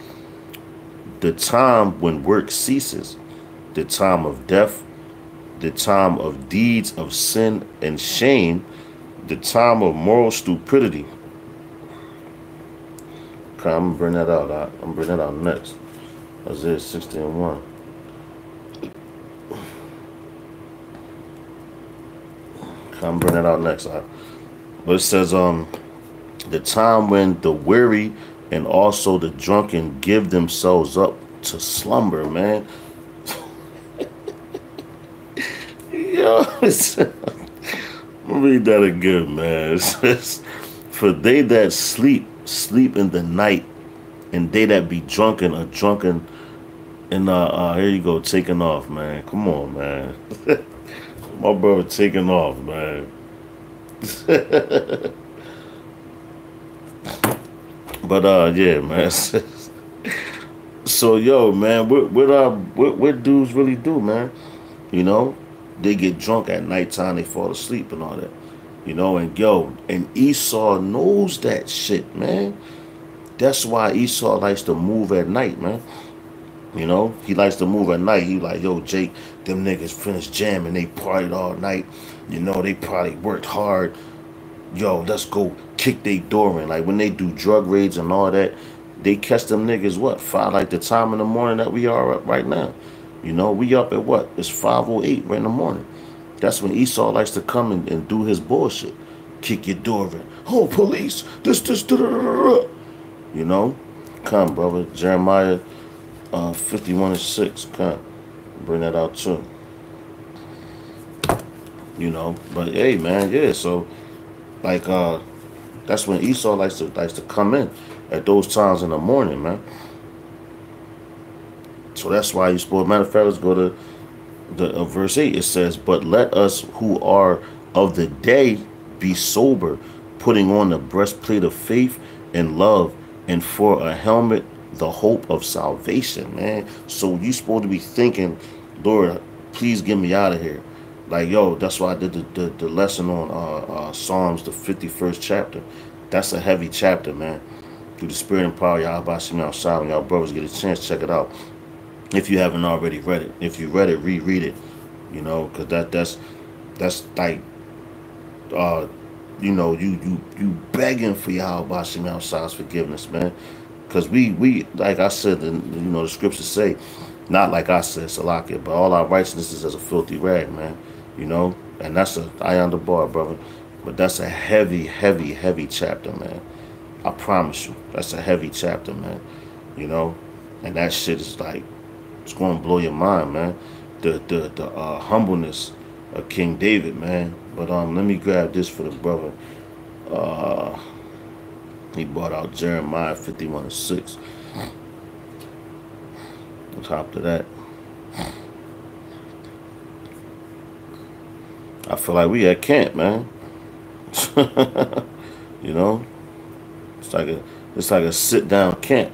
when work ceases, the time of death, the time of deeds of sin and shame, the time of moral stupidity. Okay, I'm gonna bring that out. I'm gonna bring that out next. Isaiah 60:1. I'm bringing it out next. But it says, the time when the weary and also the drunken give themselves up to slumber, man. Yo, read that again, man. It says, for they that sleep in the night, and they that be drunken are drunken. And here you go, taking off, man. Come on, man. My brother taking off, man. But yeah, man. So yo, man, what dudes really do, man? You know, they get drunk at nighttime, they fall asleep and all that. You know, and Esau knows that shit, man. That's why Esau likes to move at night, man. You know, he likes to move at night. He like, yo, Jake, them niggas finished jamming. They partied all night. You know, they probably worked hard. Yo, let's go kick their door in. Like, when they do drug raids and all that, they catch them niggas, what, 5, like the time in the morning that we are up right now. You know, we up at what? It's 5:08 right in the morning. That's when Esau likes to come and do his bullshit. Kick your door in. Oh, police. This, you know? Come, brother. Jeremiah 51:6. Come. Bring that out too. You know? But hey, man, yeah, so like that's when Esau likes to come in at those times in the morning, man. So that's why you're supposed, matter of fact, let's go to the verse 8. It says, but let us who are of the day be sober, putting on the breastplate of faith and love, and for a helmet the hope of salvation, man. So you supposed to be thinking, Lord, please get me out of here. Like, yo, that's why I did the lesson on Psalms, the 51st chapter. That's a heavy chapter, man. Through the spirit and power, y'all brothers get a chance, check it out. If you haven't already read it. If you read it, reread it. You know, because that's like you know, you begging for Yahweh Shem Shai's forgiveness, man. Because we like I said, you know, the scriptures say, not like I said, Salakia, but all our righteousness is as a filthy rag, man. You know, and that's a I on the bar, brother. But that's a heavy, heavy, heavy chapter, man. I promise you, that's a heavy chapter, man. You know, and that shit is like, it's gonna blow your mind, man. The humbleness of King David, man. But let me grab this for the brother. Uh, he brought out Jeremiah 51:6. On top of that, I feel like we at camp, man. You know, it's like a sit down camp.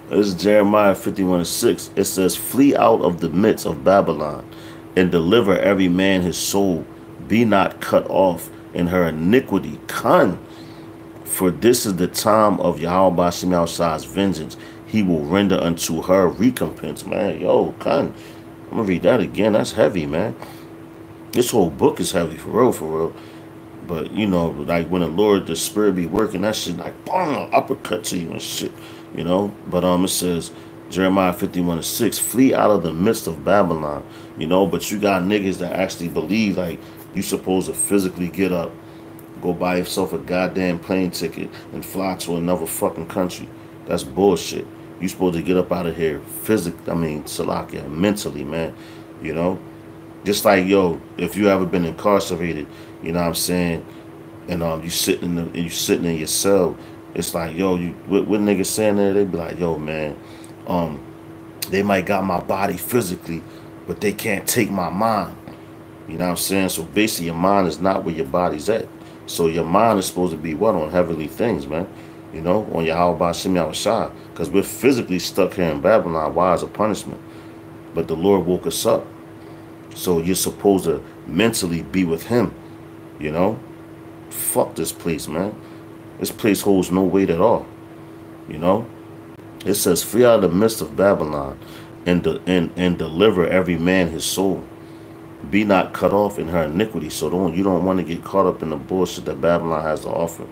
This is Jeremiah 51:6. It says, "Flee out of the midst of Babylon, and deliver every man his soul. Be not cut off in her iniquity. Come, for this is the time of Yahweh Shem Shai's vengeance. He will render unto her recompense." Man, yo, come. I'm gonna read that again. That's heavy, man. This whole book is heavy, for real, for real. But, you know, like when the Lord, the Spirit be working, that shit like, boom, uppercut to you and shit, you know. But it says, Jeremiah 51:6, "Flee out of the midst of Babylon," you know. But you got niggas that actually believe, like, you supposed to physically get up, go buy yourself a goddamn plane ticket, and fly to another fucking country. That's bullshit. You supposed to get up out of here physically, Salakia, mentally, man, you know. Just like, yo, if you ever been incarcerated, you know what I'm saying, and you sitting in your cell, it's like, yo, what niggas saying there? They be like, yo, man, they might got my body physically, but they can't take my mind. You know what I'm saying? So basically, your mind is not where your body's at. So your mind is supposed to be what? On heavenly things, man. You know, on Yahweh Shem Shai, because we're physically stuck here in Babylon. Why? As a punishment. But the Lord woke us up. So you're supposed to mentally be with him, you know? Fuck this place, man. This place holds no weight at all, you know? It says, "Flee out of the midst of Babylon, and deliver every man his soul. Be not cut off in her iniquity." So you don't want to get caught up in the bullshit that Babylon has to offer.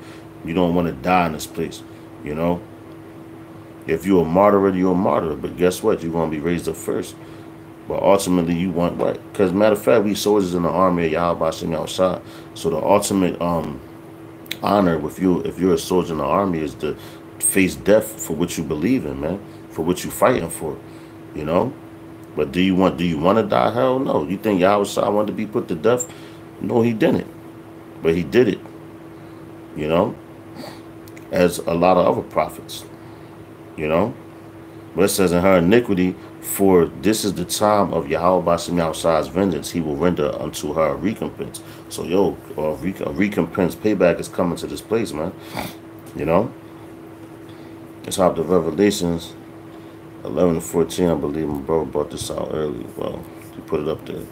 You don't want to die in this place, you know? If you're a martyr, you're a martyr. But guess what? You're going to be raised up first. But ultimately, you want what? Because matter of fact, we soldiers in the army of Yahweh Shem Shai. So the ultimate honor, if you're a soldier in the army, is to face death for what you believe in, man, for what you fighting for, you know. But do you want to die? Hell no. You think Yahweh Shai wanted to be put to death? No, he didn't. But he did it, you know, as a lot of other prophets, you know. But it says, "In her iniquity, for this is the time of Yahweh Shem Shai's vengeance. He will render unto her a recompense." So, yo, a recompense, payback is coming to this place, man. You know? Let's hop to Revelations 11-14. I believe my brother brought this out early. Well, he put it up there.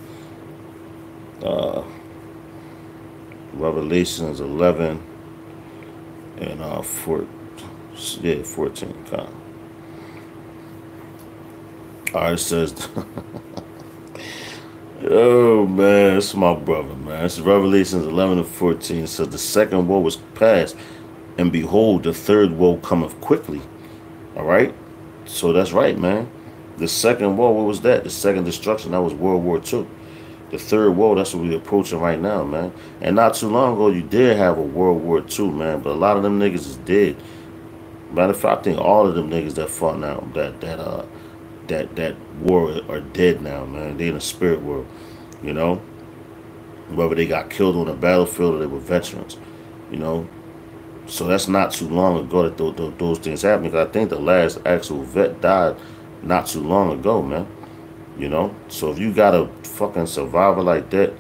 Revelations 11 and 14. Kind. Alright, it says, oh man, it's my brother, man. It's Revelations 11-14. It says, "The second woe was past, and behold, the third woe cometh quickly." Alright? So that's right, man. The second woe, what was that? The second destruction, that was World War II. The third woe, that's what we're approaching right now, man. And not too long ago, you did have a World War II, man, but a lot of them niggas is dead. Matter of fact, I think all of them niggas that fought now, that war are dead now, man. They in the spirit world, you know. Whether they got killed on the battlefield or they were veterans, you know. So that's not too long ago that those things happened. Because I think the last actual vet died not too long ago, man. You know. So if you got a fucking survivor like that,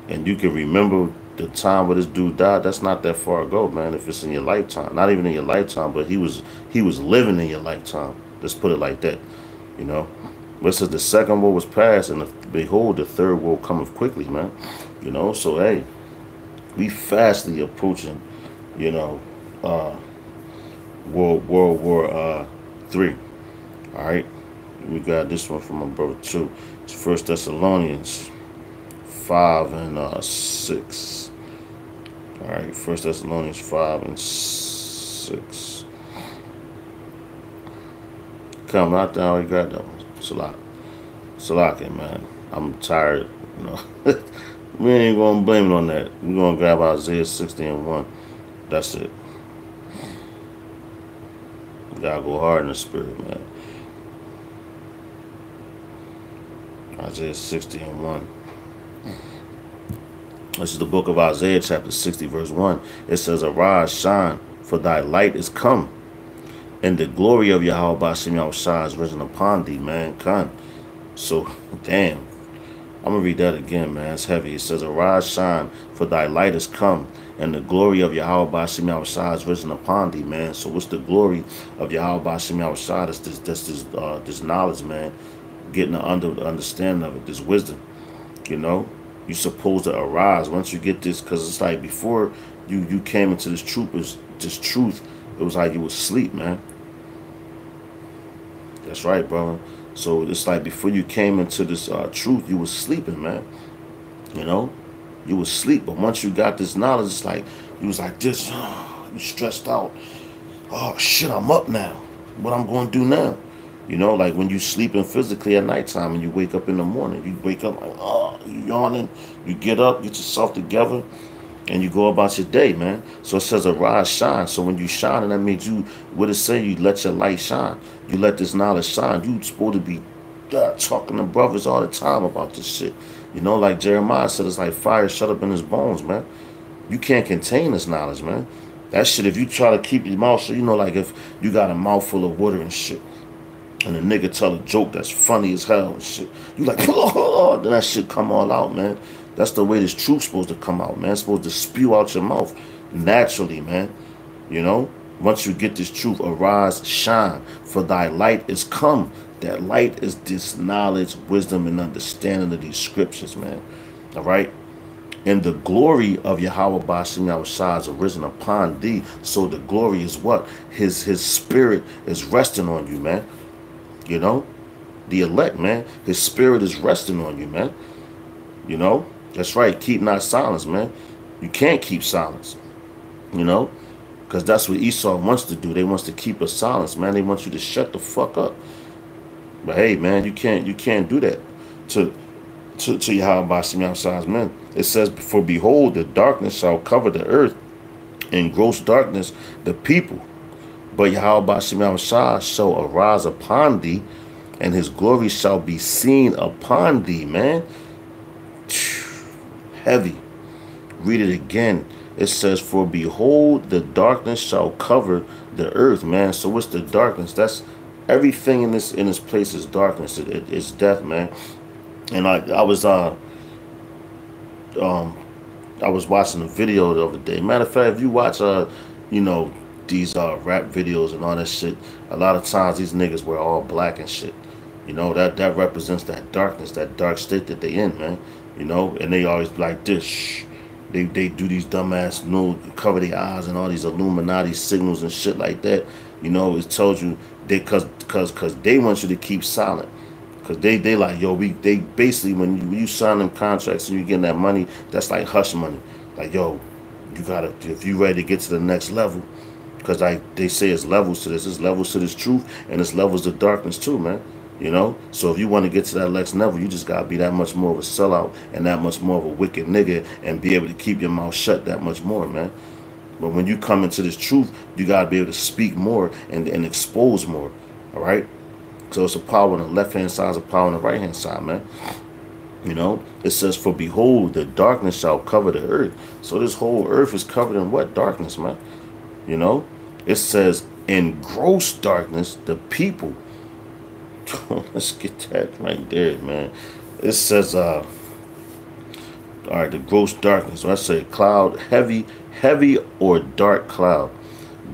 and you can remember the time where this dude died, that's not that far ago, man. If it's in your lifetime, not even in your lifetime, but he was living in your lifetime. Let's put it like that. You know, but it says the second woe was past, and behold, the third woe cometh quickly, man. You know, so hey, we fastly approaching, you know, World War III. All right, we got this one from my brother too. It's 1 Thessalonians 5 and 6. All right, First Thessalonians 5 and 6. Come out there, already got that one. Salaki, man. I'm tired, you know. We ain't gonna blame it on that. We're gonna grab Isaiah 60 and 1. That's it. You gotta go hard in the spirit, man. Isaiah 60 and 1. This is the book of Isaiah, chapter 60, verse 1. It says, Arise, shine, for thy light is come, and the glory of Yahweh Bashim Yahushua is risen upon thee, man. Con. So, damn. I'm going to read that again, man. It's heavy. It says, Arise, shine, for thy light is come, and the glory of Yahweh Bashim Yahushua is risen upon thee, man. So what's the glory of Yahweh Bashim Yahushua? That's this knowledge, man. Getting the understanding of it, this wisdom, you know. You're supposed to arise once you get this, because it's like before you came into this truth, it was like you was asleep, man. That's right, brother. So it's like before you came into this truth, you was sleeping, man. You know, you was asleep, but once you got this knowledge, it's like you was like this, you stressed out. Oh shit, I'm up now. What I'm going to do now? You know, like when you sleeping physically at nighttime and you wake up in the morning, you wake up like, oh, you yawning, you get up, get yourself together, and you go about your day, man. So it says arise, shine. So when you shine, and that means you, what it say, you let your light shine. You let this knowledge shine. You supposed to be talking to brothers all the time about this shit. You know, like Jeremiah said, it's like fire shut up in his bones, man. You can't contain this knowledge, man. That shit, if you try to keep your mouth, so you know, like if you got a mouthful of water and shit, and a nigga tell a joke that's funny as hell and shit, you like, oh, then that shit come all out, man. That's the way this truth's supposed to come out, man. It's supposed to spew out your mouth naturally, man. You know, once you get this truth, arise, shine, for thy light is come. That light is this knowledge, wisdom, and understanding of these scriptures, man. All right. And the glory of Yahweh Bashim Yahushua is arisen upon thee. So the glory is what? His spirit is resting on you, man. You know, the elect, man. His spirit is resting on you, man. You know, that's right. Keep not silence, man. You can't keep silence, you know, because that's what Esau wants to do. They wants to keep us silence, man. They want you to shut the fuck up. But hey, man, you can't do that to Yahweh Bashim Yahushua's men. It says, for behold, the darkness shall cover the earth, and gross darkness the people. But Yahweh Bashim Yahushua shall arise upon thee, and his glory shall be seen upon thee, man. Heavy. Read it again. It says, for behold, the darkness shall cover the earth, man. So what's the darkness? That's everything in this place is darkness. It's death, man. And I was watching a video the other day. Matter of fact, if you watch you know, these rap videos and all that shit, a lot of times these niggas wear all black and shit. You know, that represents that darkness, that dark state that they in, man. You know, and they always like this. Shh. They do these dumbass, cover their eyes and all these Illuminati signals and shit like that. You know, it tells you cause they want you to keep silent. Cause they like, yo, they basically when you sign them contracts and you getting that money, that's like hush money. Like, yo, you gotta, if you ready to get to the next level, because they say it's levels to this. There's levels to this truth, and it's levels to darkness too, man. You know? So if you want to get to that next level, you just got to be that much more of a sellout and that much more of a wicked nigga and be able to keep your mouth shut that much more, man. But when you come into this truth, you got to be able to speak more and expose more, all right? So it's a power on the left-hand side, it's a power on the right-hand side, man. You know? It says, for behold, the darkness shall cover the earth. So this whole earth is covered in what? Darkness, man. You know? It says, in gross darkness, the people. Let's get that right there, man. It says, all right, the gross darkness. When I say cloud, heavy or dark cloud.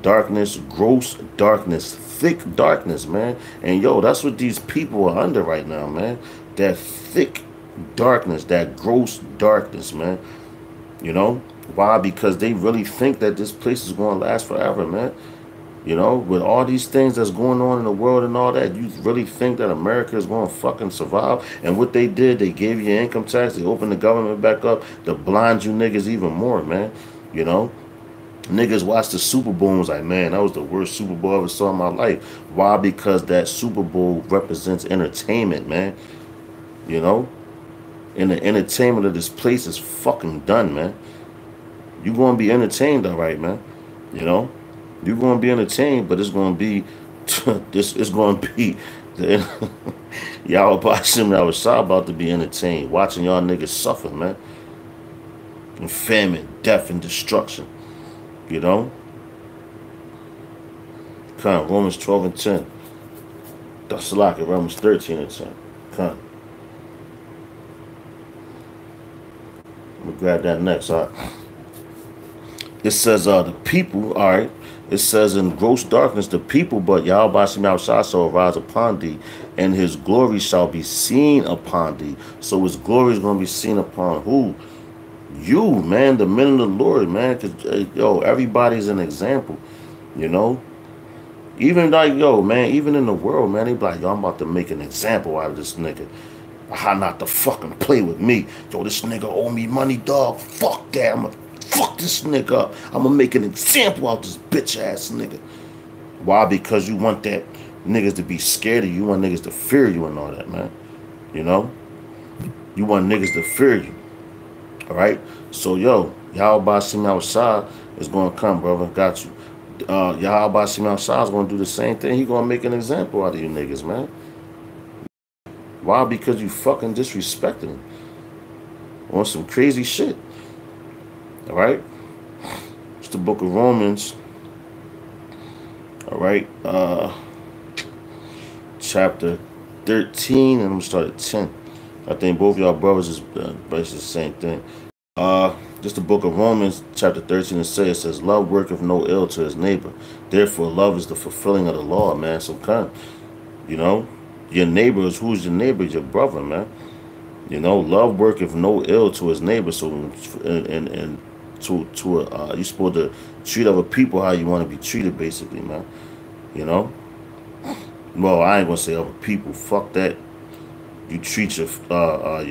Darkness, gross darkness, thick darkness, man. And yo, that's what these people are under right now, man. That thick darkness, that gross darkness, man. You know? Why? Because they really think that this place is going to last forever, man. You know, with all these things that's going on in the world and all that, you really think that America is going to fucking survive? And what they did, they gave you income tax, they opened the government back up to blind you niggas even more, man. You know, niggas watched the Super Bowl and was like, man, that was the worst Super Bowl I ever saw in my life. Why? Because that Super Bowl represents entertainment, man. You know, and the entertainment of this place is fucking done, man. You gonna be entertained, all right, man. You know, you gonna be entertained, but it's gonna be this. It's gonna be the y'all about to be entertained, watching y'all niggas suffer, man, and famine, death, and destruction. You know, kind of Romans 12 and 10. That's like Romans 13 and 10. Kind. I'm gonna grab that next. All right. It says the people, all right. It says in gross darkness the people, but Yahweh shall arise upon thee, and his glory shall be seen upon thee. So his glory is gonna be seen upon who? You, man, the men of the Lord, man. Cause yo, everybody's an example, you know. Even like yo, man, even in the world, man, they be like, yo, I'm about to make an example out of this nigga. How not to fucking play with me. Yo, this nigga owe me money, dog. Fuck that. I'm gonna fuck this nigga up. I'm gonna make an example out of this bitch ass nigga. Why? Because you want that niggas to be scared of you. You want niggas to fear you and all that, man. You know? You want niggas to fear you. Alright? So, yo, Yahweh Shem outside is gonna come, brother. Got you. Yahweh Shem outside is gonna do the same thing. He gonna make an example out of you niggas, man. Why? Because you fucking disrespecting him on some crazy shit. All right, it's the book of Romans. All right, chapter 13, and I'm gonna start at 10. I think both y'all brothers is basically the same thing. Just the book of Romans, chapter 13, and it says, "Love worketh no ill to his neighbor. Therefore, love is the fulfilling of the law, man." So, kind, you know. Your neighbor is who's your neighbor? Your brother, man. You know, love worketh no ill to his neighbor. So, and you're supposed to treat other people how you want to be treated, basically, man. You know. Well, I ain't gonna say other people. Fuck that. You treat your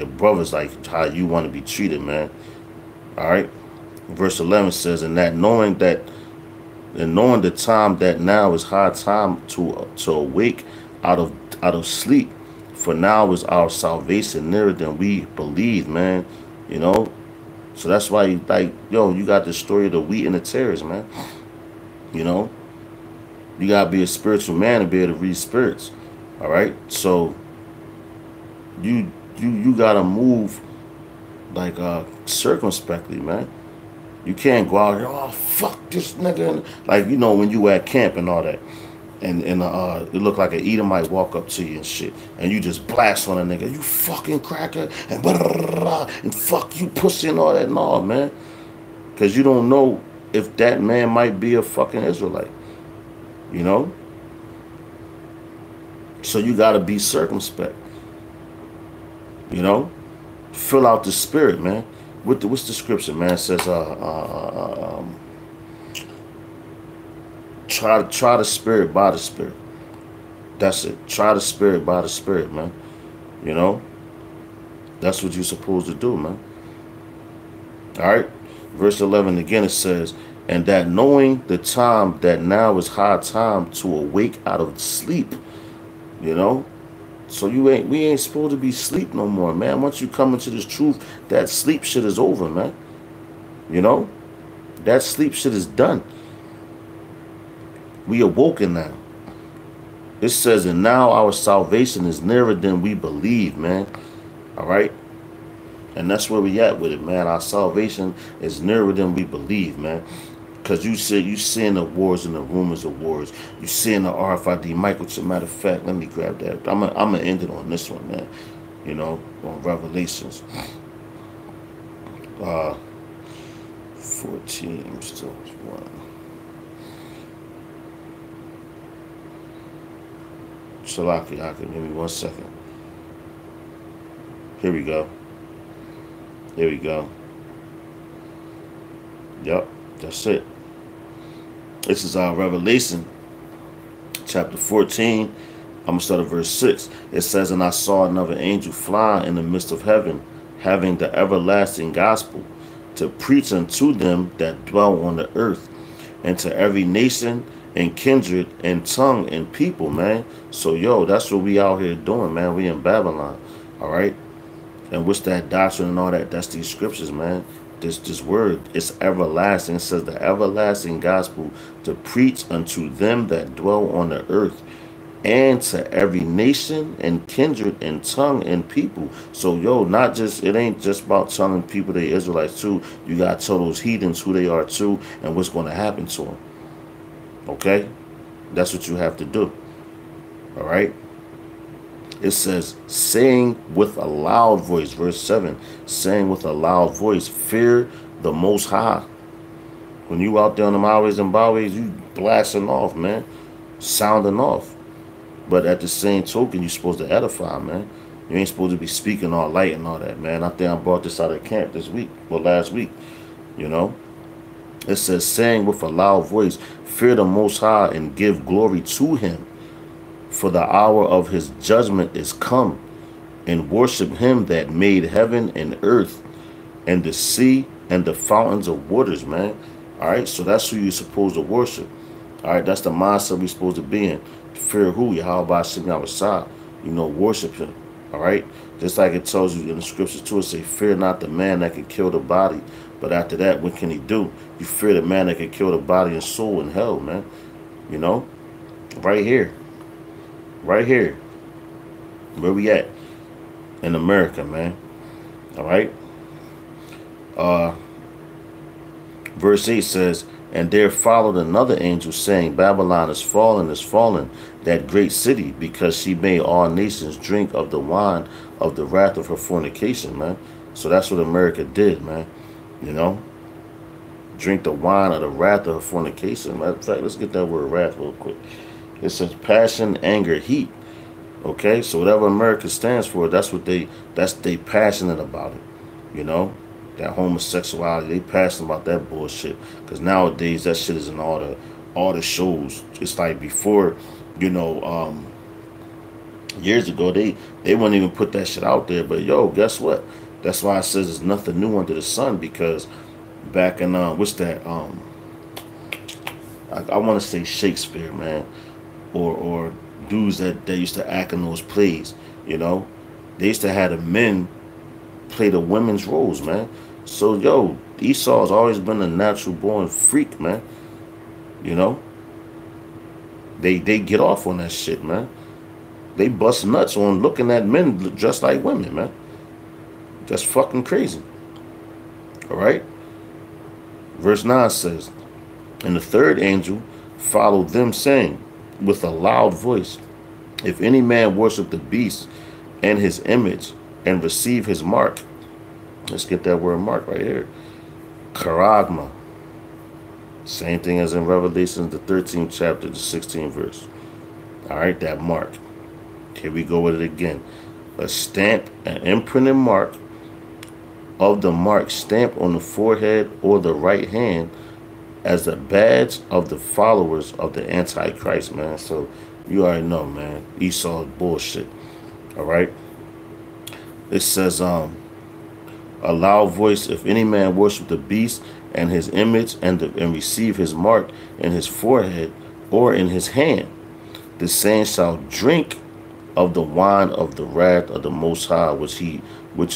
brothers like how you want to be treated, man. All right. Verse 11 says, "And that knowing the time that now is high time to awake out of sleep, for now is our salvation nearer than we believe," man. You know, so that's why you like, yo, you got the story of the wheat and the tares, man. You know, you gotta be a spiritual man to be able to read spirits. All right, so you gotta move like circumspectly, man. You can't go out here, oh fuck this nigga, like, you know, when you at camp and all that. And it looked like an Edomite walk up to you and shit, and you just blast on a nigga, you fucking cracker, and blah, blah, blah, blah, and fuck you pussy and all that and all, man, because you don't know if that man might be a fucking Israelite, you know. So you gotta be circumspect, you know. Fill out the spirit, man. What's the scripture, man? It says try the spirit by the spirit. That's it. Try the spirit by the spirit, man. You know? That's what you're supposed to do, man. Alright? Verse 11 again, it says, "And that knowing the time that now is high time to awake out of sleep." You know? So we ain't supposed to be asleep no more, man. Once you come into this truth, that sleep shit is over, man. You know? That sleep shit is done. We awoken now. It says, "And now our salvation is nearer than we believe," man. All right? And that's where we at with it, man. Our salvation is nearer than we believe, man. Because you seeing the wars and the rumors of wars. You seeing the RFID microchip. Matter of fact, let me grab that. I'm gonna end it on this one, man. You know, on Revelations. 14, still one. Salaki, give me 1 second. Here we go. Here we go. Yep, that's it. This is our Revelation, chapter 14. I'm going to start at verse 6. It says, "And I saw another angel fly in the midst of heaven, having the everlasting gospel, to preach unto them that dwell on the earth, and to every nation and kindred and tongue and people, man. So, yo, that's what we out here doing, man. We in Babylon, all right? And what's that doctrine and all that? That's these scriptures, man. This word is everlasting. It says the everlasting gospel to preach unto them that dwell on the earth, and to every nation and kindred and tongue and people. So, yo, not just, it ain't just about telling people they Israelites too. You got to tell those heathens who they are too and what's going to happen to them. Okay? That's what you have to do. All right? It says, saying with a loud voice, verse 7, saying with a loud voice, fear the Most High. When you out there on the highways and byways, you blasting off, man, sounding off. But at the same token, you're supposed to edify, man. You ain't supposed to be speaking all light and all that, man. I think I brought this out of camp this week, or last week, you know. It says, saying with a loud voice, fear the Most High and give glory to him. For the hour of his judgment is come, and worship him that made heaven and earth and the sea and the fountains of waters, man. All right, so that's who you're supposed to worship. All right, that's the mindset we're supposed to be in. Fear who? Yahweh Shem Yahweh. You know, worship him. All right, just like it tells you in the scriptures too, it say, fear not the man that can kill the body, but after that, what can he do? You fear the man that can kill the body and soul in hell, man. You know, right here. Right here. Where we at? In America, man. All right. Verse 8 says, and there followed another angel saying, Babylon is fallen, that great city, because she made all nations drink of the wine of the wrath of her fornication, man. So that's what America did, man. You know, drink the wine of the wrath of her fornication. Matter of fact, let's get that word wrath real quick. It says passion, anger, heat. Okay, so whatever America stands for, that's they passionate about it. You know, that homosexuality, they passionate about that bullshit. Because nowadays that shit is in all the shows. It's like before, you know, years ago they wouldn't even put that shit out there. But yo, guess what? That's why it says there's nothing new under the sun, because back in what's that? I want to say Shakespeare, man. Or dudes that used to act in those plays, you know, they used to have the men play the women's roles, man. So yo, Esau has always been a natural born freak, man. You know, they get off on that shit, man. They bust nuts on looking at men dressed like women, man. That's fucking crazy. All right. Verse 9 says, and the third angel followed them, saying with a loud voice, if any man worship the beast and his image and receive his mark, let's get that word mark right here, charagma, same thing as in Revelation, the 13th chapter, the 16th verse. All right, that mark. Here we go with it again. A stamp, an imprinted mark of the mark stamped on the forehead or the right hand, as a badge of the followers of the Antichrist, man. So you already know, man. Esau is bullshit. All right. It says, a loud voice, if any man worship the beast and his image and receive his mark in his forehead or in his hand, the same shall drink of the wine of the wrath of the Most High, which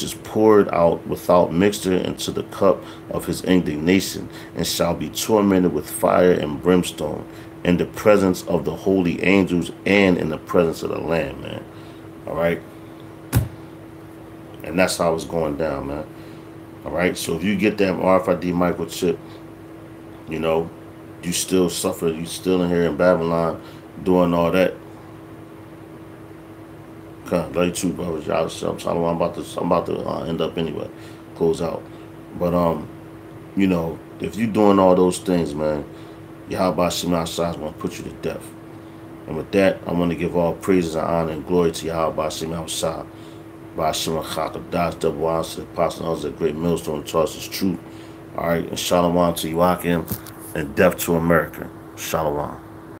is poured out without mixture into the cup of his indignation, and shall be tormented with fire and brimstone in the presence of the holy angels and in the presence of the Lamb, man. All right. And that's how it's going down, man. All right. So if you get that RFID microchip, you know, you still suffer. You still in here in Babylon doing all that. Love you too, brothers. Y'all, I'm about to end up anyway, close out. But you know, if you doing all those things, man, Yahweh Shem Yahweh is going to put you to death. And with that, I want to give all praises and honor and glory to Yahweh Shem Yahweh. By Shem Chakadash, double honor to the apostle, the great millstone, toss is truth. All right, and shalom to Joachim, and death to America. Shalom.